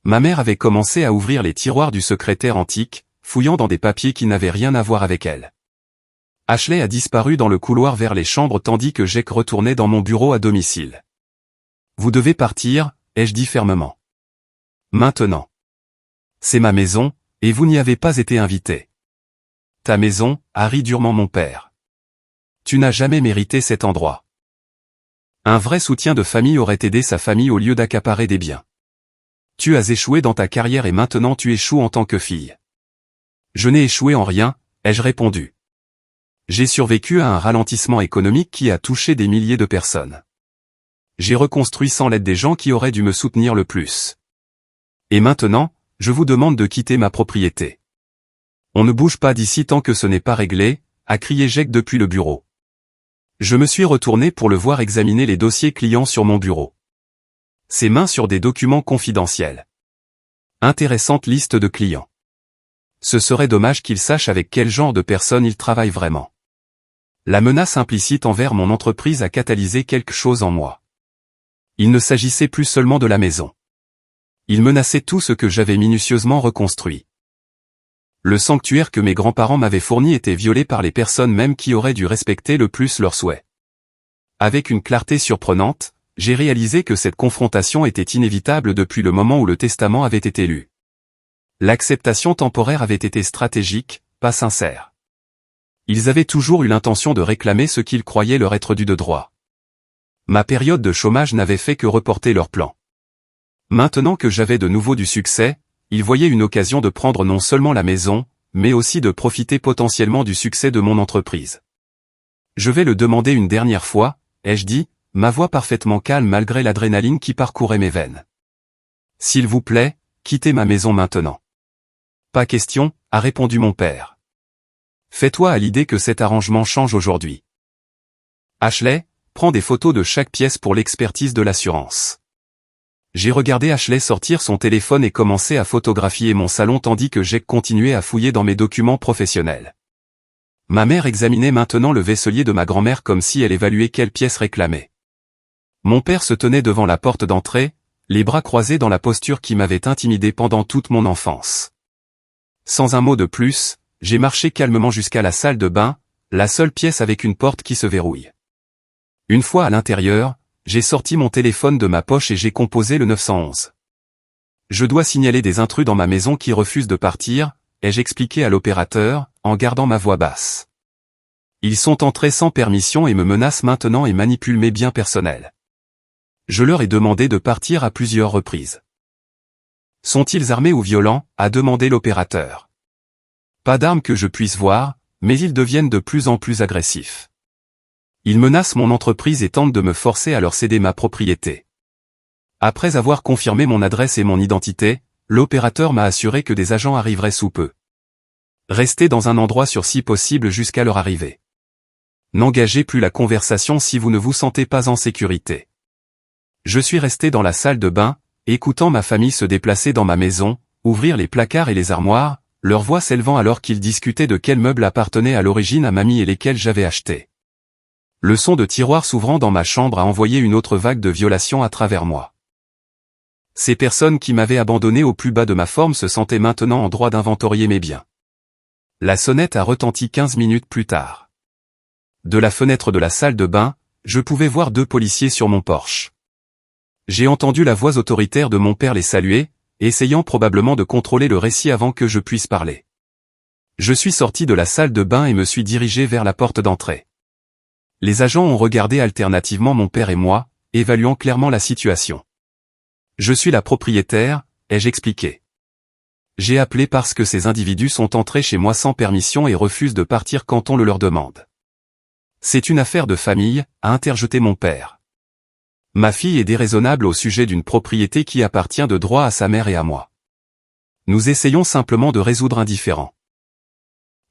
Ma mère avait commencé à ouvrir les tiroirs du secrétaire antique, fouillant dans des papiers qui n'avaient rien à voir avec elle. Ashley a disparu dans le couloir vers les chambres tandis que Jake retournait dans mon bureau à domicile. Vous devez partir, ai-je dit fermement. Maintenant. C'est ma maison, et vous n'y avez pas été invité. Ta maison, a ri durement mon père. Tu n'as jamais mérité cet endroit. Un vrai soutien de famille aurait aidé sa famille au lieu d'accaparer des biens. Tu as échoué dans ta carrière et maintenant tu échoues en tant que fille. Je n'ai échoué en rien, ai-je répondu. J'ai survécu à un ralentissement économique qui a touché des milliers de personnes. J'ai reconstruit sans l'aide des gens qui auraient dû me soutenir le plus. Et maintenant, je vous demande de quitter ma propriété. On ne bouge pas d'ici tant que ce n'est pas réglé, a crié Jake depuis le bureau. Je me suis retourné pour le voir examiner les dossiers clients sur mon bureau. Ses mains sur des documents confidentiels. Intéressante liste de clients. Ce serait dommage qu'il sache avec quel genre de personnes il travaille vraiment. La menace implicite envers mon entreprise a catalysé quelque chose en moi. Il ne s'agissait plus seulement de la maison. Il menaçait tout ce que j'avais minutieusement reconstruit. Le sanctuaire que mes grands-parents m'avaient fourni était violé par les personnes mêmes qui auraient dû respecter le plus leurs souhaits. Avec une clarté surprenante, j'ai réalisé que cette confrontation était inévitable depuis le moment où le testament avait été lu. L'acceptation temporaire avait été stratégique, pas sincère. Ils avaient toujours eu l'intention de réclamer ce qu'ils croyaient leur être dû de droit. Ma période de chômage n'avait fait que reporter leurs plans. Maintenant que j'avais de nouveau du succès, ils voyaient une occasion de prendre non seulement la maison, mais aussi de profiter potentiellement du succès de mon entreprise. Je vais le demander une dernière fois, ai-je dit, ma voix parfaitement calme malgré l'adrénaline qui parcourait mes veines. S'il vous plaît, quittez ma maison maintenant. Pas question, a répondu mon père. Fais-toi à l'idée que cet arrangement change aujourd'hui. Ashley, prends des photos de chaque pièce pour l'expertise de l'assurance. J'ai regardé Ashley sortir son téléphone et commencer à photographier mon salon tandis que Jake continuait à fouiller dans mes documents professionnels. Ma mère examinait maintenant le vaisselier de ma grand-mère comme si elle évaluait quelle pièce réclamer. Mon père se tenait devant la porte d'entrée, les bras croisés dans la posture qui m'avait intimidé pendant toute mon enfance. Sans un mot de plus, j'ai marché calmement jusqu'à la salle de bain, la seule pièce avec une porte qui se verrouille. Une fois à l'intérieur, j'ai sorti mon téléphone de ma poche et j'ai composé le 911. Je dois signaler des intrus dans ma maison qui refusent de partir, ai-je expliqué à l'opérateur, en gardant ma voix basse. Ils sont entrés sans permission et me menacent maintenant et manipulent mes biens personnels. Je leur ai demandé de partir à plusieurs reprises. Sont-ils armés ou violents, a demandé l'opérateur. Pas d'armes que je puisse voir, mais ils deviennent de plus en plus agressifs. Ils menacent mon entreprise et tentent de me forcer à leur céder ma propriété. Après avoir confirmé mon adresse et mon identité, l'opérateur m'a assuré que des agents arriveraient sous peu. Restez dans un endroit sûr si possible jusqu'à leur arrivée. N'engagez plus la conversation si vous ne vous sentez pas en sécurité. Je suis resté dans la salle de bain, écoutant ma famille se déplacer dans ma maison, ouvrir les placards et les armoires, leur voix s'élevant alors qu'ils discutaient de quels meubles appartenaient à l'origine à mamie et lesquels j'avais achetés. Le son de tiroirs s'ouvrant dans ma chambre a envoyé une autre vague de violations à travers moi. Ces personnes qui m'avaient abandonné au plus bas de ma forme se sentaient maintenant en droit d'inventorier mes biens. La sonnette a retenti 15 minutes plus tard. De la fenêtre de la salle de bain, je pouvais voir 2 policiers sur mon porche. J'ai entendu la voix autoritaire de mon père les saluer, essayant probablement de contrôler le récit avant que je puisse parler. Je suis sorti de la salle de bain et me suis dirigé vers la porte d'entrée. Les agents ont regardé alternativement mon père et moi, évaluant clairement la situation. Je suis la propriétaire, ai-je expliqué. J'ai appelé parce que ces individus sont entrés chez moi sans permission et refusent de partir quand on le leur demande. C'est une affaire de famille, a interjeté mon père. Ma fille est déraisonnable au sujet d'une propriété qui appartient de droit à sa mère et à moi. Nous essayons simplement de résoudre un différend.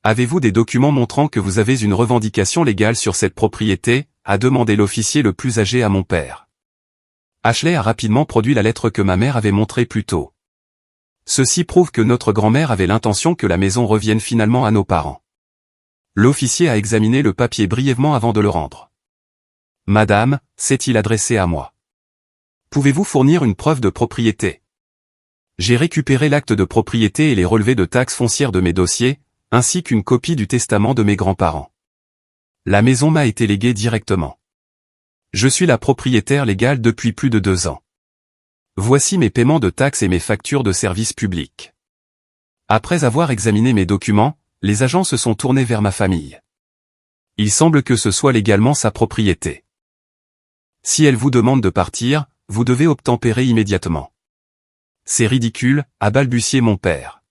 Avez-vous des documents montrant que vous avez une revendication légale sur cette propriété, a demandé l'officier le plus âgé à mon père. Ashley a rapidement produit la lettre que ma mère avait montrée plus tôt. Ceci prouve que notre grand-mère avait l'intention que la maison revienne finalement à nos parents. L'officier a examiné le papier brièvement avant de le rendre. Madame, s'est-il adressé à moi. Pouvez-vous fournir une preuve de propriété? J'ai récupéré l'acte de propriété et les relevés de taxes foncières de mes dossiers, ainsi qu'une copie du testament de mes grands-parents. La maison m'a été léguée directement. Je suis la propriétaire légale depuis plus de 2 ans. Voici mes paiements de taxes et mes factures de services publics. Après avoir examiné mes documents, les agents se sont tournés vers ma famille. Il semble que ce soit légalement sa propriété. Si elle vous demande de partir, vous devez obtempérer immédiatement. C'est ridicule, a balbutié mon père.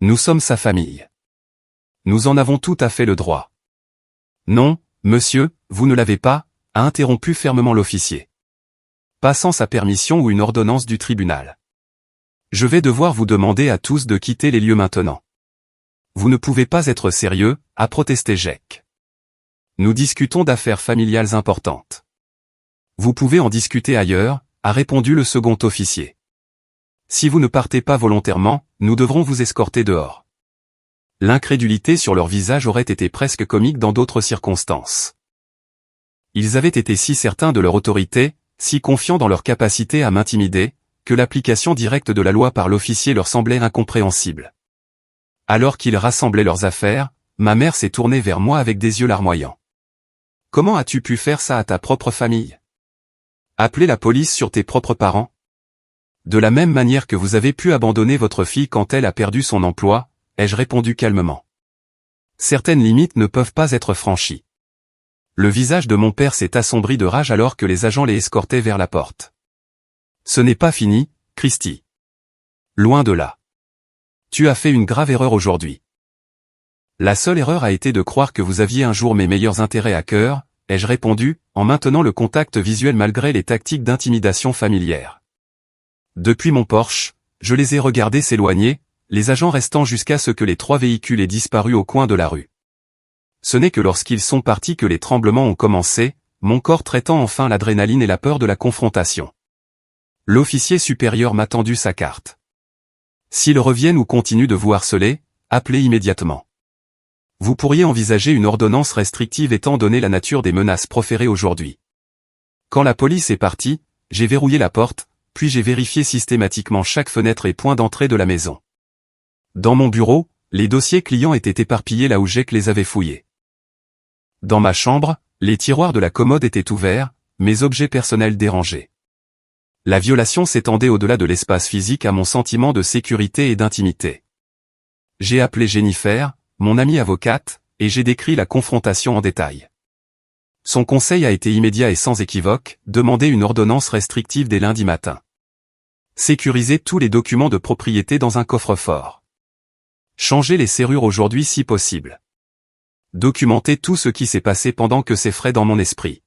Nous sommes sa famille. Nous en avons tout à fait le droit. Non, monsieur, vous ne l'avez pas, a interrompu fermement l'officier. Pas sans sa permission ou une ordonnance du tribunal. Je vais devoir vous demander à tous de quitter les lieux maintenant. Vous ne pouvez pas être sérieux, a protesté Jack. Nous discutons d'affaires familiales importantes. Vous pouvez en discuter ailleurs, a répondu le second officier. Si vous ne partez pas volontairement, nous devrons vous escorter dehors. L'incrédulité sur leur visage aurait été presque comique dans d'autres circonstances. Ils avaient été si certains de leur autorité, si confiants dans leur capacité à m'intimider, que l'application directe de la loi par l'officier leur semblait incompréhensible. Alors qu'ils rassemblaient leurs affaires, ma mère s'est tournée vers moi avec des yeux larmoyants. Comment as-tu pu faire ça à ta propre famille? Appeler la police sur tes propres parents? De la même manière que vous avez pu abandonner votre fille quand elle a perdu son emploi, ai-je répondu calmement. Certaines limites ne peuvent pas être franchies. Le visage de mon père s'est assombri de rage alors que les agents les escortaient vers la porte. Ce n'est pas fini, Christy. Loin de là. Tu as fait une grave erreur aujourd'hui. La seule erreur a été de croire que vous aviez un jour mes meilleurs intérêts à cœur, ai-je répondu, en maintenant le contact visuel malgré les tactiques d'intimidation familière. Depuis mon porche, je les ai regardés s'éloigner, les agents restant jusqu'à ce que les 3 véhicules aient disparu au coin de la rue. Ce n'est que lorsqu'ils sont partis que les tremblements ont commencé, mon corps traitant enfin l'adrénaline et la peur de la confrontation. L'officier supérieur m'a tendu sa carte. S'ils reviennent ou continuent de vous harceler, appelez immédiatement. Vous pourriez envisager une ordonnance restrictive étant donné la nature des menaces proférées aujourd'hui. Quand la police est partie, j'ai verrouillé la porte, puis j'ai vérifié systématiquement chaque fenêtre et point d'entrée de la maison. Dans mon bureau, les dossiers clients étaient éparpillés là où Jack les avait fouillés. Dans ma chambre, les tiroirs de la commode étaient ouverts, mes objets personnels dérangés. La violation s'étendait au-delà de l'espace physique à mon sentiment de sécurité et d'intimité. J'ai appelé Jennifer, mon amie avocate, et j'ai décrit la confrontation en détail. Son conseil a été immédiat et sans équivoque, demander une ordonnance restrictive dès lundi matin. Sécuriser tous les documents de propriété dans un coffre-fort. Changer les serrures aujourd'hui si possible. Documenter tout ce qui s'est passé pendant que c'est frais dans mon esprit.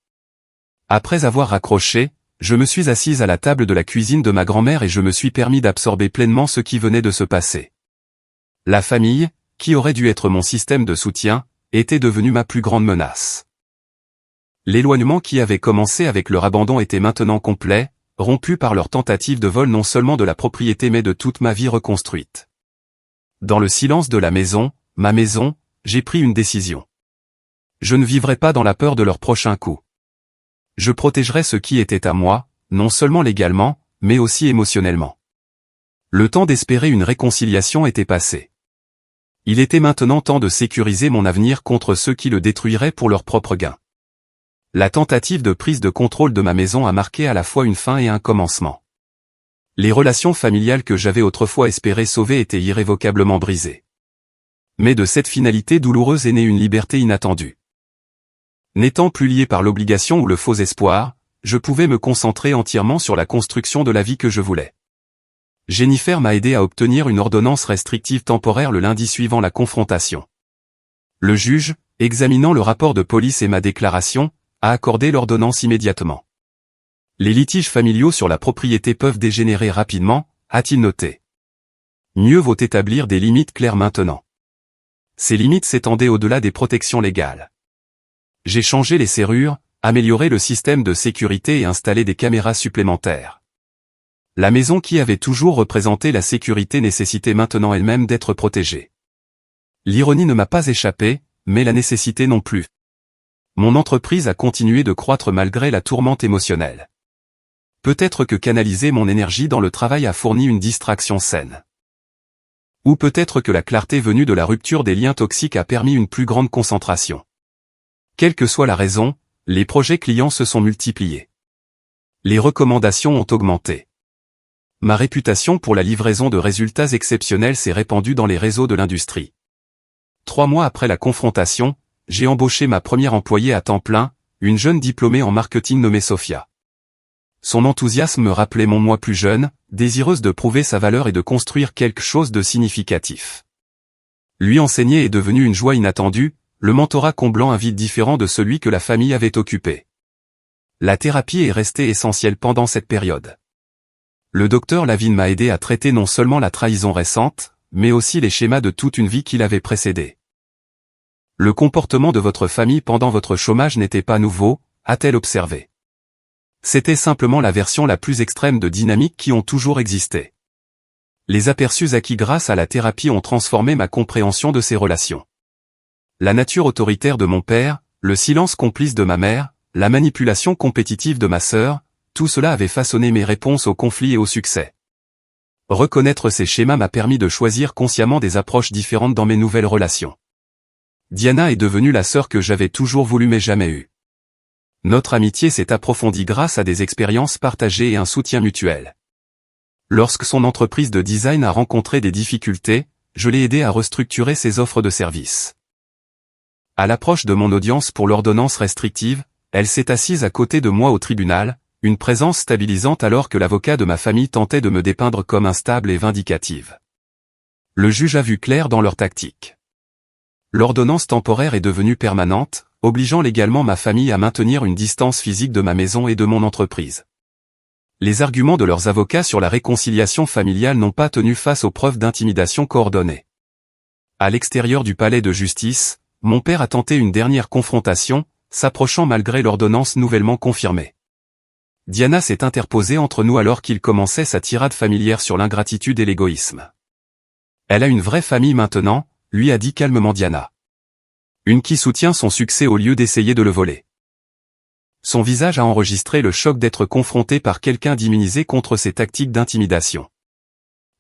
Après avoir raccroché, je me suis assise à la table de la cuisine de ma grand-mère et je me suis permis d'absorber pleinement ce qui venait de se passer. La famille, qui aurait dû être mon système de soutien, était devenue ma plus grande menace. L'éloignement qui avait commencé avec leur abandon était maintenant complet, rompu par leur tentative de vol non seulement de la propriété mais de toute ma vie reconstruite. Dans le silence de la maison, ma maison, j'ai pris une décision. Je ne vivrai pas dans la peur de leur prochain coup. Je protégerai ce qui était à moi, non seulement légalement, mais aussi émotionnellement. Le temps d'espérer une réconciliation était passé. Il était maintenant temps de sécuriser mon avenir contre ceux qui le détruiraient pour leur propre gain. La tentative de prise de contrôle de ma maison a marqué à la fois une fin et un commencement. Les relations familiales que j'avais autrefois espéré sauver étaient irrévocablement brisées. Mais de cette finalité douloureuse est née une liberté inattendue. N'étant plus lié par l'obligation ou le faux espoir, je pouvais me concentrer entièrement sur la construction de la vie que je voulais. Jennifer m'a aidé à obtenir une ordonnance restrictive temporaire le lundi suivant la confrontation. Le juge, examinant le rapport de police et ma déclaration, a accordé l'ordonnance immédiatement. Les litiges familiaux sur la propriété peuvent dégénérer rapidement, a-t-il noté. Mieux vaut établir des limites claires maintenant. Ces limites s'étendaient au-delà des protections légales. J'ai changé les serrures, amélioré le système de sécurité et installé des caméras supplémentaires. La maison qui avait toujours représenté la sécurité nécessitait maintenant elle-même d'être protégée. L'ironie ne m'a pas échappé, mais la nécessité non plus. Mon entreprise a continué de croître malgré la tourmente émotionnelle. Peut-être que canaliser mon énergie dans le travail a fourni une distraction saine. Ou peut-être que la clarté venue de la rupture des liens toxiques a permis une plus grande concentration. Quelle que soit la raison, les projets clients se sont multipliés. Les recommandations ont augmenté. Ma réputation pour la livraison de résultats exceptionnels s'est répandue dans les réseaux de l'industrie. 3 mois après la confrontation, j'ai embauché ma première employée à temps plein, une jeune diplômée en marketing nommée Sophia. Son enthousiasme me rappelait mon moi plus jeune, désireuse de prouver sa valeur et de construire quelque chose de significatif. Lui enseigner est devenu une joie inattendue, le mentorat comblant un vide différent de celui que la famille avait occupé. La thérapie est restée essentielle pendant cette période. Le docteur Lavigne m'a aidé à traiter non seulement la trahison récente, mais aussi les schémas de toute une vie qui l'avait précédée. Le comportement de votre famille pendant votre chômage n'était pas nouveau, a-t-elle observé. C'était simplement la version la plus extrême de dynamiques qui ont toujours existé. Les aperçus acquis grâce à la thérapie ont transformé ma compréhension de ces relations. La nature autoritaire de mon père, le silence complice de ma mère, la manipulation compétitive de ma sœur, tout cela avait façonné mes réponses aux conflits et au succès. Reconnaître ces schémas m'a permis de choisir consciemment des approches différentes dans mes nouvelles relations. Diana est devenue la sœur que j'avais toujours voulu mais jamais eue. Notre amitié s'est approfondie grâce à des expériences partagées et un soutien mutuel. Lorsque son entreprise de design a rencontré des difficultés, je l'ai aidé à restructurer ses offres de services. À l'approche de mon audience pour l'ordonnance restrictive, elle s'est assise à côté de moi au tribunal, une présence stabilisante alors que l'avocat de ma famille tentait de me dépeindre comme instable et vindicative. Le juge a vu clair dans leur tactique. L'ordonnance temporaire est devenue permanente, obligeant légalement ma famille à maintenir une distance physique de ma maison et de mon entreprise. Les arguments de leurs avocats sur la réconciliation familiale n'ont pas tenu face aux preuves d'intimidation coordonnées. À l'extérieur du palais de justice, mon père a tenté une dernière confrontation, s'approchant malgré l'ordonnance nouvellement confirmée. Diana s'est interposée entre nous alors qu'il commençait sa tirade familière sur l'ingratitude et l'égoïsme. Elle a une vraie famille maintenant, lui a dit calmement Diana. Une qui soutient son succès au lieu d'essayer de le voler. Son visage a enregistré le choc d'être confronté par quelqu'un d'immunisé contre ses tactiques d'intimidation.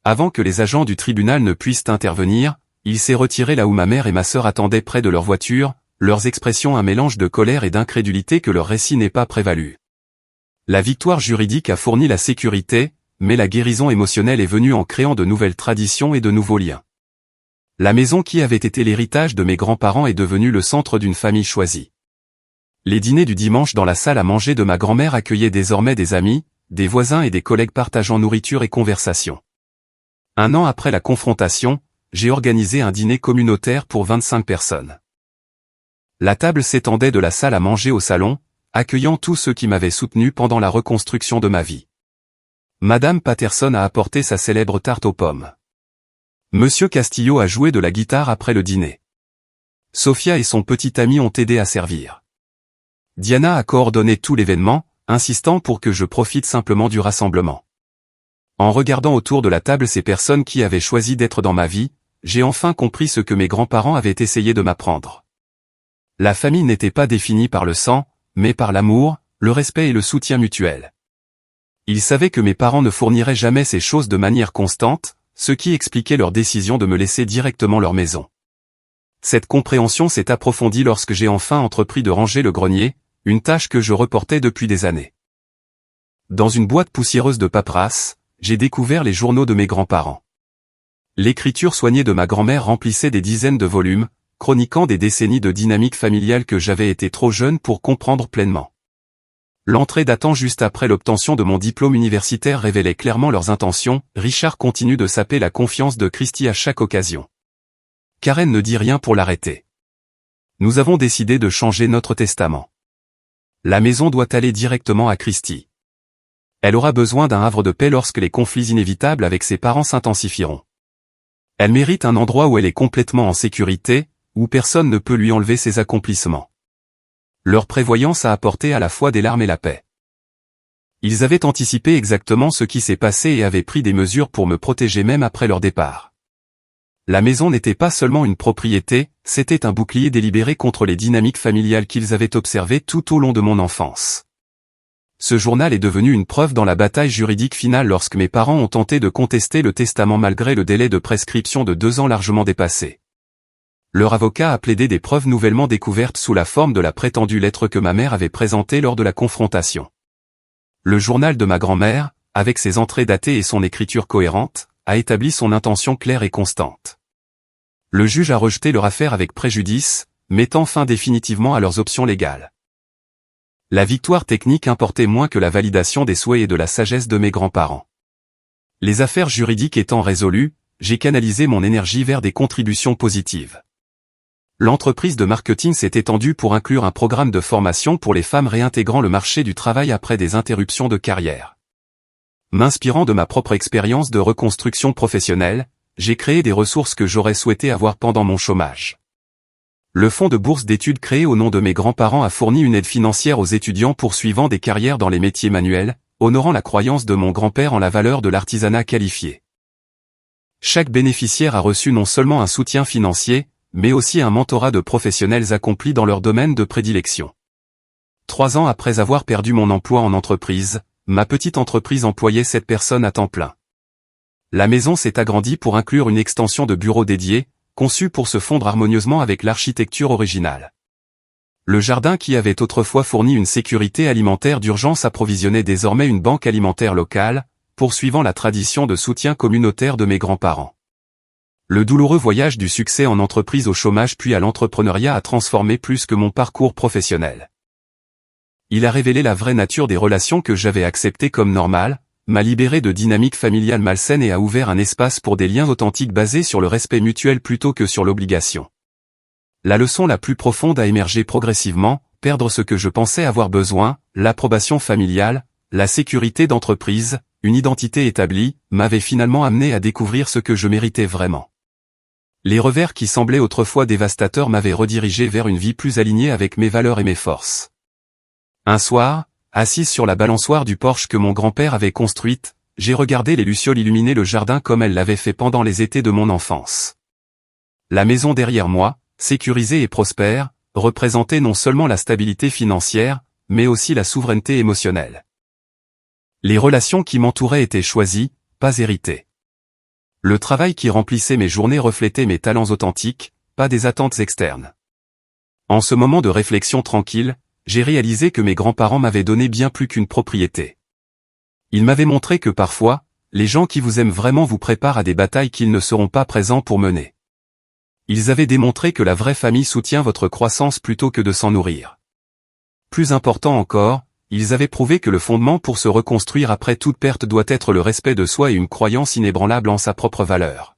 Avant que les agents du tribunal ne puissent intervenir, il s'est retiré là où ma mère et ma sœur attendaient près de leur voiture, leurs expressions un mélange de colère et d'incrédulité que leur récit n'est pas prévalu. La victoire juridique a fourni la sécurité, mais la guérison émotionnelle est venue en créant de nouvelles traditions et de nouveaux liens. La maison qui avait été l'héritage de mes grands-parents est devenue le centre d'une famille choisie. Les dîners du dimanche dans la salle à manger de ma grand-mère accueillaient désormais des amis, des voisins et des collègues partageant nourriture et conversation. Un an après la confrontation, j'ai organisé un dîner communautaire pour 25 personnes. La table s'étendait de la salle à manger au salon, accueillant tous ceux qui m'avaient soutenu pendant la reconstruction de ma vie. Madame Patterson a apporté sa célèbre tarte aux pommes. Monsieur Castillo a joué de la guitare après le dîner. Sophia et son petit ami ont aidé à servir. Diana a coordonné tout l'événement, insistant pour que je profite simplement du rassemblement. En regardant autour de la table ces personnes qui avaient choisi d'être dans ma vie, j'ai enfin compris ce que mes grands-parents avaient essayé de m'apprendre. La famille n'était pas définie par le sang, mais par l'amour, le respect et le soutien mutuel. Ils savaient que mes parents ne fourniraient jamais ces choses de manière constante, ce qui expliquait leur décision de me laisser directement leur maison. Cette compréhension s'est approfondie lorsque j'ai enfin entrepris de ranger le grenier, une tâche que je reportais depuis des années. Dans une boîte poussiéreuse de paperasse, j'ai découvert les journaux de mes grands-parents. L'écriture soignée de ma grand-mère remplissait des dizaines de volumes, chroniquant des décennies de dynamique familiale que j'avais été trop jeune pour comprendre pleinement. L'entrée datant juste après l'obtention de mon diplôme universitaire révélait clairement leurs intentions. Richard continue de saper la confiance de Christy à chaque occasion. Karen ne dit rien pour l'arrêter. Nous avons décidé de changer notre testament. La maison doit aller directement à Christy. Elle aura besoin d'un havre de paix lorsque les conflits inévitables avec ses parents s'intensifieront. Elle mérite un endroit où elle est complètement en sécurité, où personne ne peut lui enlever ses accomplissements. Leur prévoyance a apporté à la fois des larmes et la paix. Ils avaient anticipé exactement ce qui s'est passé et avaient pris des mesures pour me protéger même après leur départ. La maison n'était pas seulement une propriété, c'était un bouclier délibéré contre les dynamiques familiales qu'ils avaient observées tout au long de mon enfance. Ce journal est devenu une preuve dans la bataille juridique finale lorsque mes parents ont tenté de contester le testament malgré le délai de prescription de 2 ans largement dépassé. Leur avocat a plaidé des preuves nouvellement découvertes sous la forme de la prétendue lettre que ma mère avait présentée lors de la confrontation. Le journal de ma grand-mère, avec ses entrées datées et son écriture cohérente, a établi son intention claire et constante. Le juge a rejeté leur affaire avec préjudice, mettant fin définitivement à leurs options légales. La victoire technique importait moins que la validation des souhaits et de la sagesse de mes grands-parents. Les affaires juridiques étant résolues, j'ai canalisé mon énergie vers des contributions positives. L'entreprise de marketing s'est étendue pour inclure un programme de formation pour les femmes réintégrant le marché du travail après des interruptions de carrière. M'inspirant de ma propre expérience de reconstruction professionnelle, j'ai créé des ressources que j'aurais souhaité avoir pendant mon chômage. Le fonds de bourse d'études créé au nom de mes grands-parents a fourni une aide financière aux étudiants poursuivant des carrières dans les métiers manuels, honorant la croyance de mon grand-père en la valeur de l'artisanat qualifié. Chaque bénéficiaire a reçu non seulement un soutien financier, mais aussi un mentorat de professionnels accomplis dans leur domaine de prédilection. 3 ans après avoir perdu mon emploi en entreprise, ma petite entreprise employait 7 personnes à temps plein. La maison s'est agrandie pour inclure une extension de bureaux dédiés, conçue pour se fondre harmonieusement avec l'architecture originale. Le jardin qui avait autrefois fourni une sécurité alimentaire d'urgence approvisionnait désormais une banque alimentaire locale, poursuivant la tradition de soutien communautaire de mes grands-parents. Le douloureux voyage du succès en entreprise au chômage puis à l'entrepreneuriat a transformé plus que mon parcours professionnel. Il a révélé la vraie nature des relations que j'avais acceptées comme normales, m'a libéré de dynamiques familiales malsaines et a ouvert un espace pour des liens authentiques basés sur le respect mutuel plutôt que sur l'obligation. La leçon la plus profonde a émergé progressivement, perdre ce que je pensais avoir besoin, l'approbation familiale, la sécurité d'entreprise, une identité établie, m'avait finalement amené à découvrir ce que je méritais vraiment. Les revers qui semblaient autrefois dévastateurs m'avaient redirigé vers une vie plus alignée avec mes valeurs et mes forces. Un soir, assise sur la balançoire du porche que mon grand-père avait construite, j'ai regardé les lucioles illuminer le jardin comme elles l'avaient fait pendant les étés de mon enfance. La maison derrière moi, sécurisée et prospère, représentait non seulement la stabilité financière, mais aussi la souveraineté émotionnelle. Les relations qui m'entouraient étaient choisies, pas héritées. Le travail qui remplissait mes journées reflétait mes talents authentiques, pas des attentes externes. En ce moment de réflexion tranquille, j'ai réalisé que mes grands-parents m'avaient donné bien plus qu'une propriété. Ils m'avaient montré que parfois, les gens qui vous aiment vraiment vous préparent à des batailles qu'ils ne seront pas présents pour mener. Ils avaient démontré que la vraie famille soutient votre croissance plutôt que de s'en nourrir. Plus important encore, ils avaient prouvé que le fondement pour se reconstruire après toute perte doit être le respect de soi et une croyance inébranlable en sa propre valeur.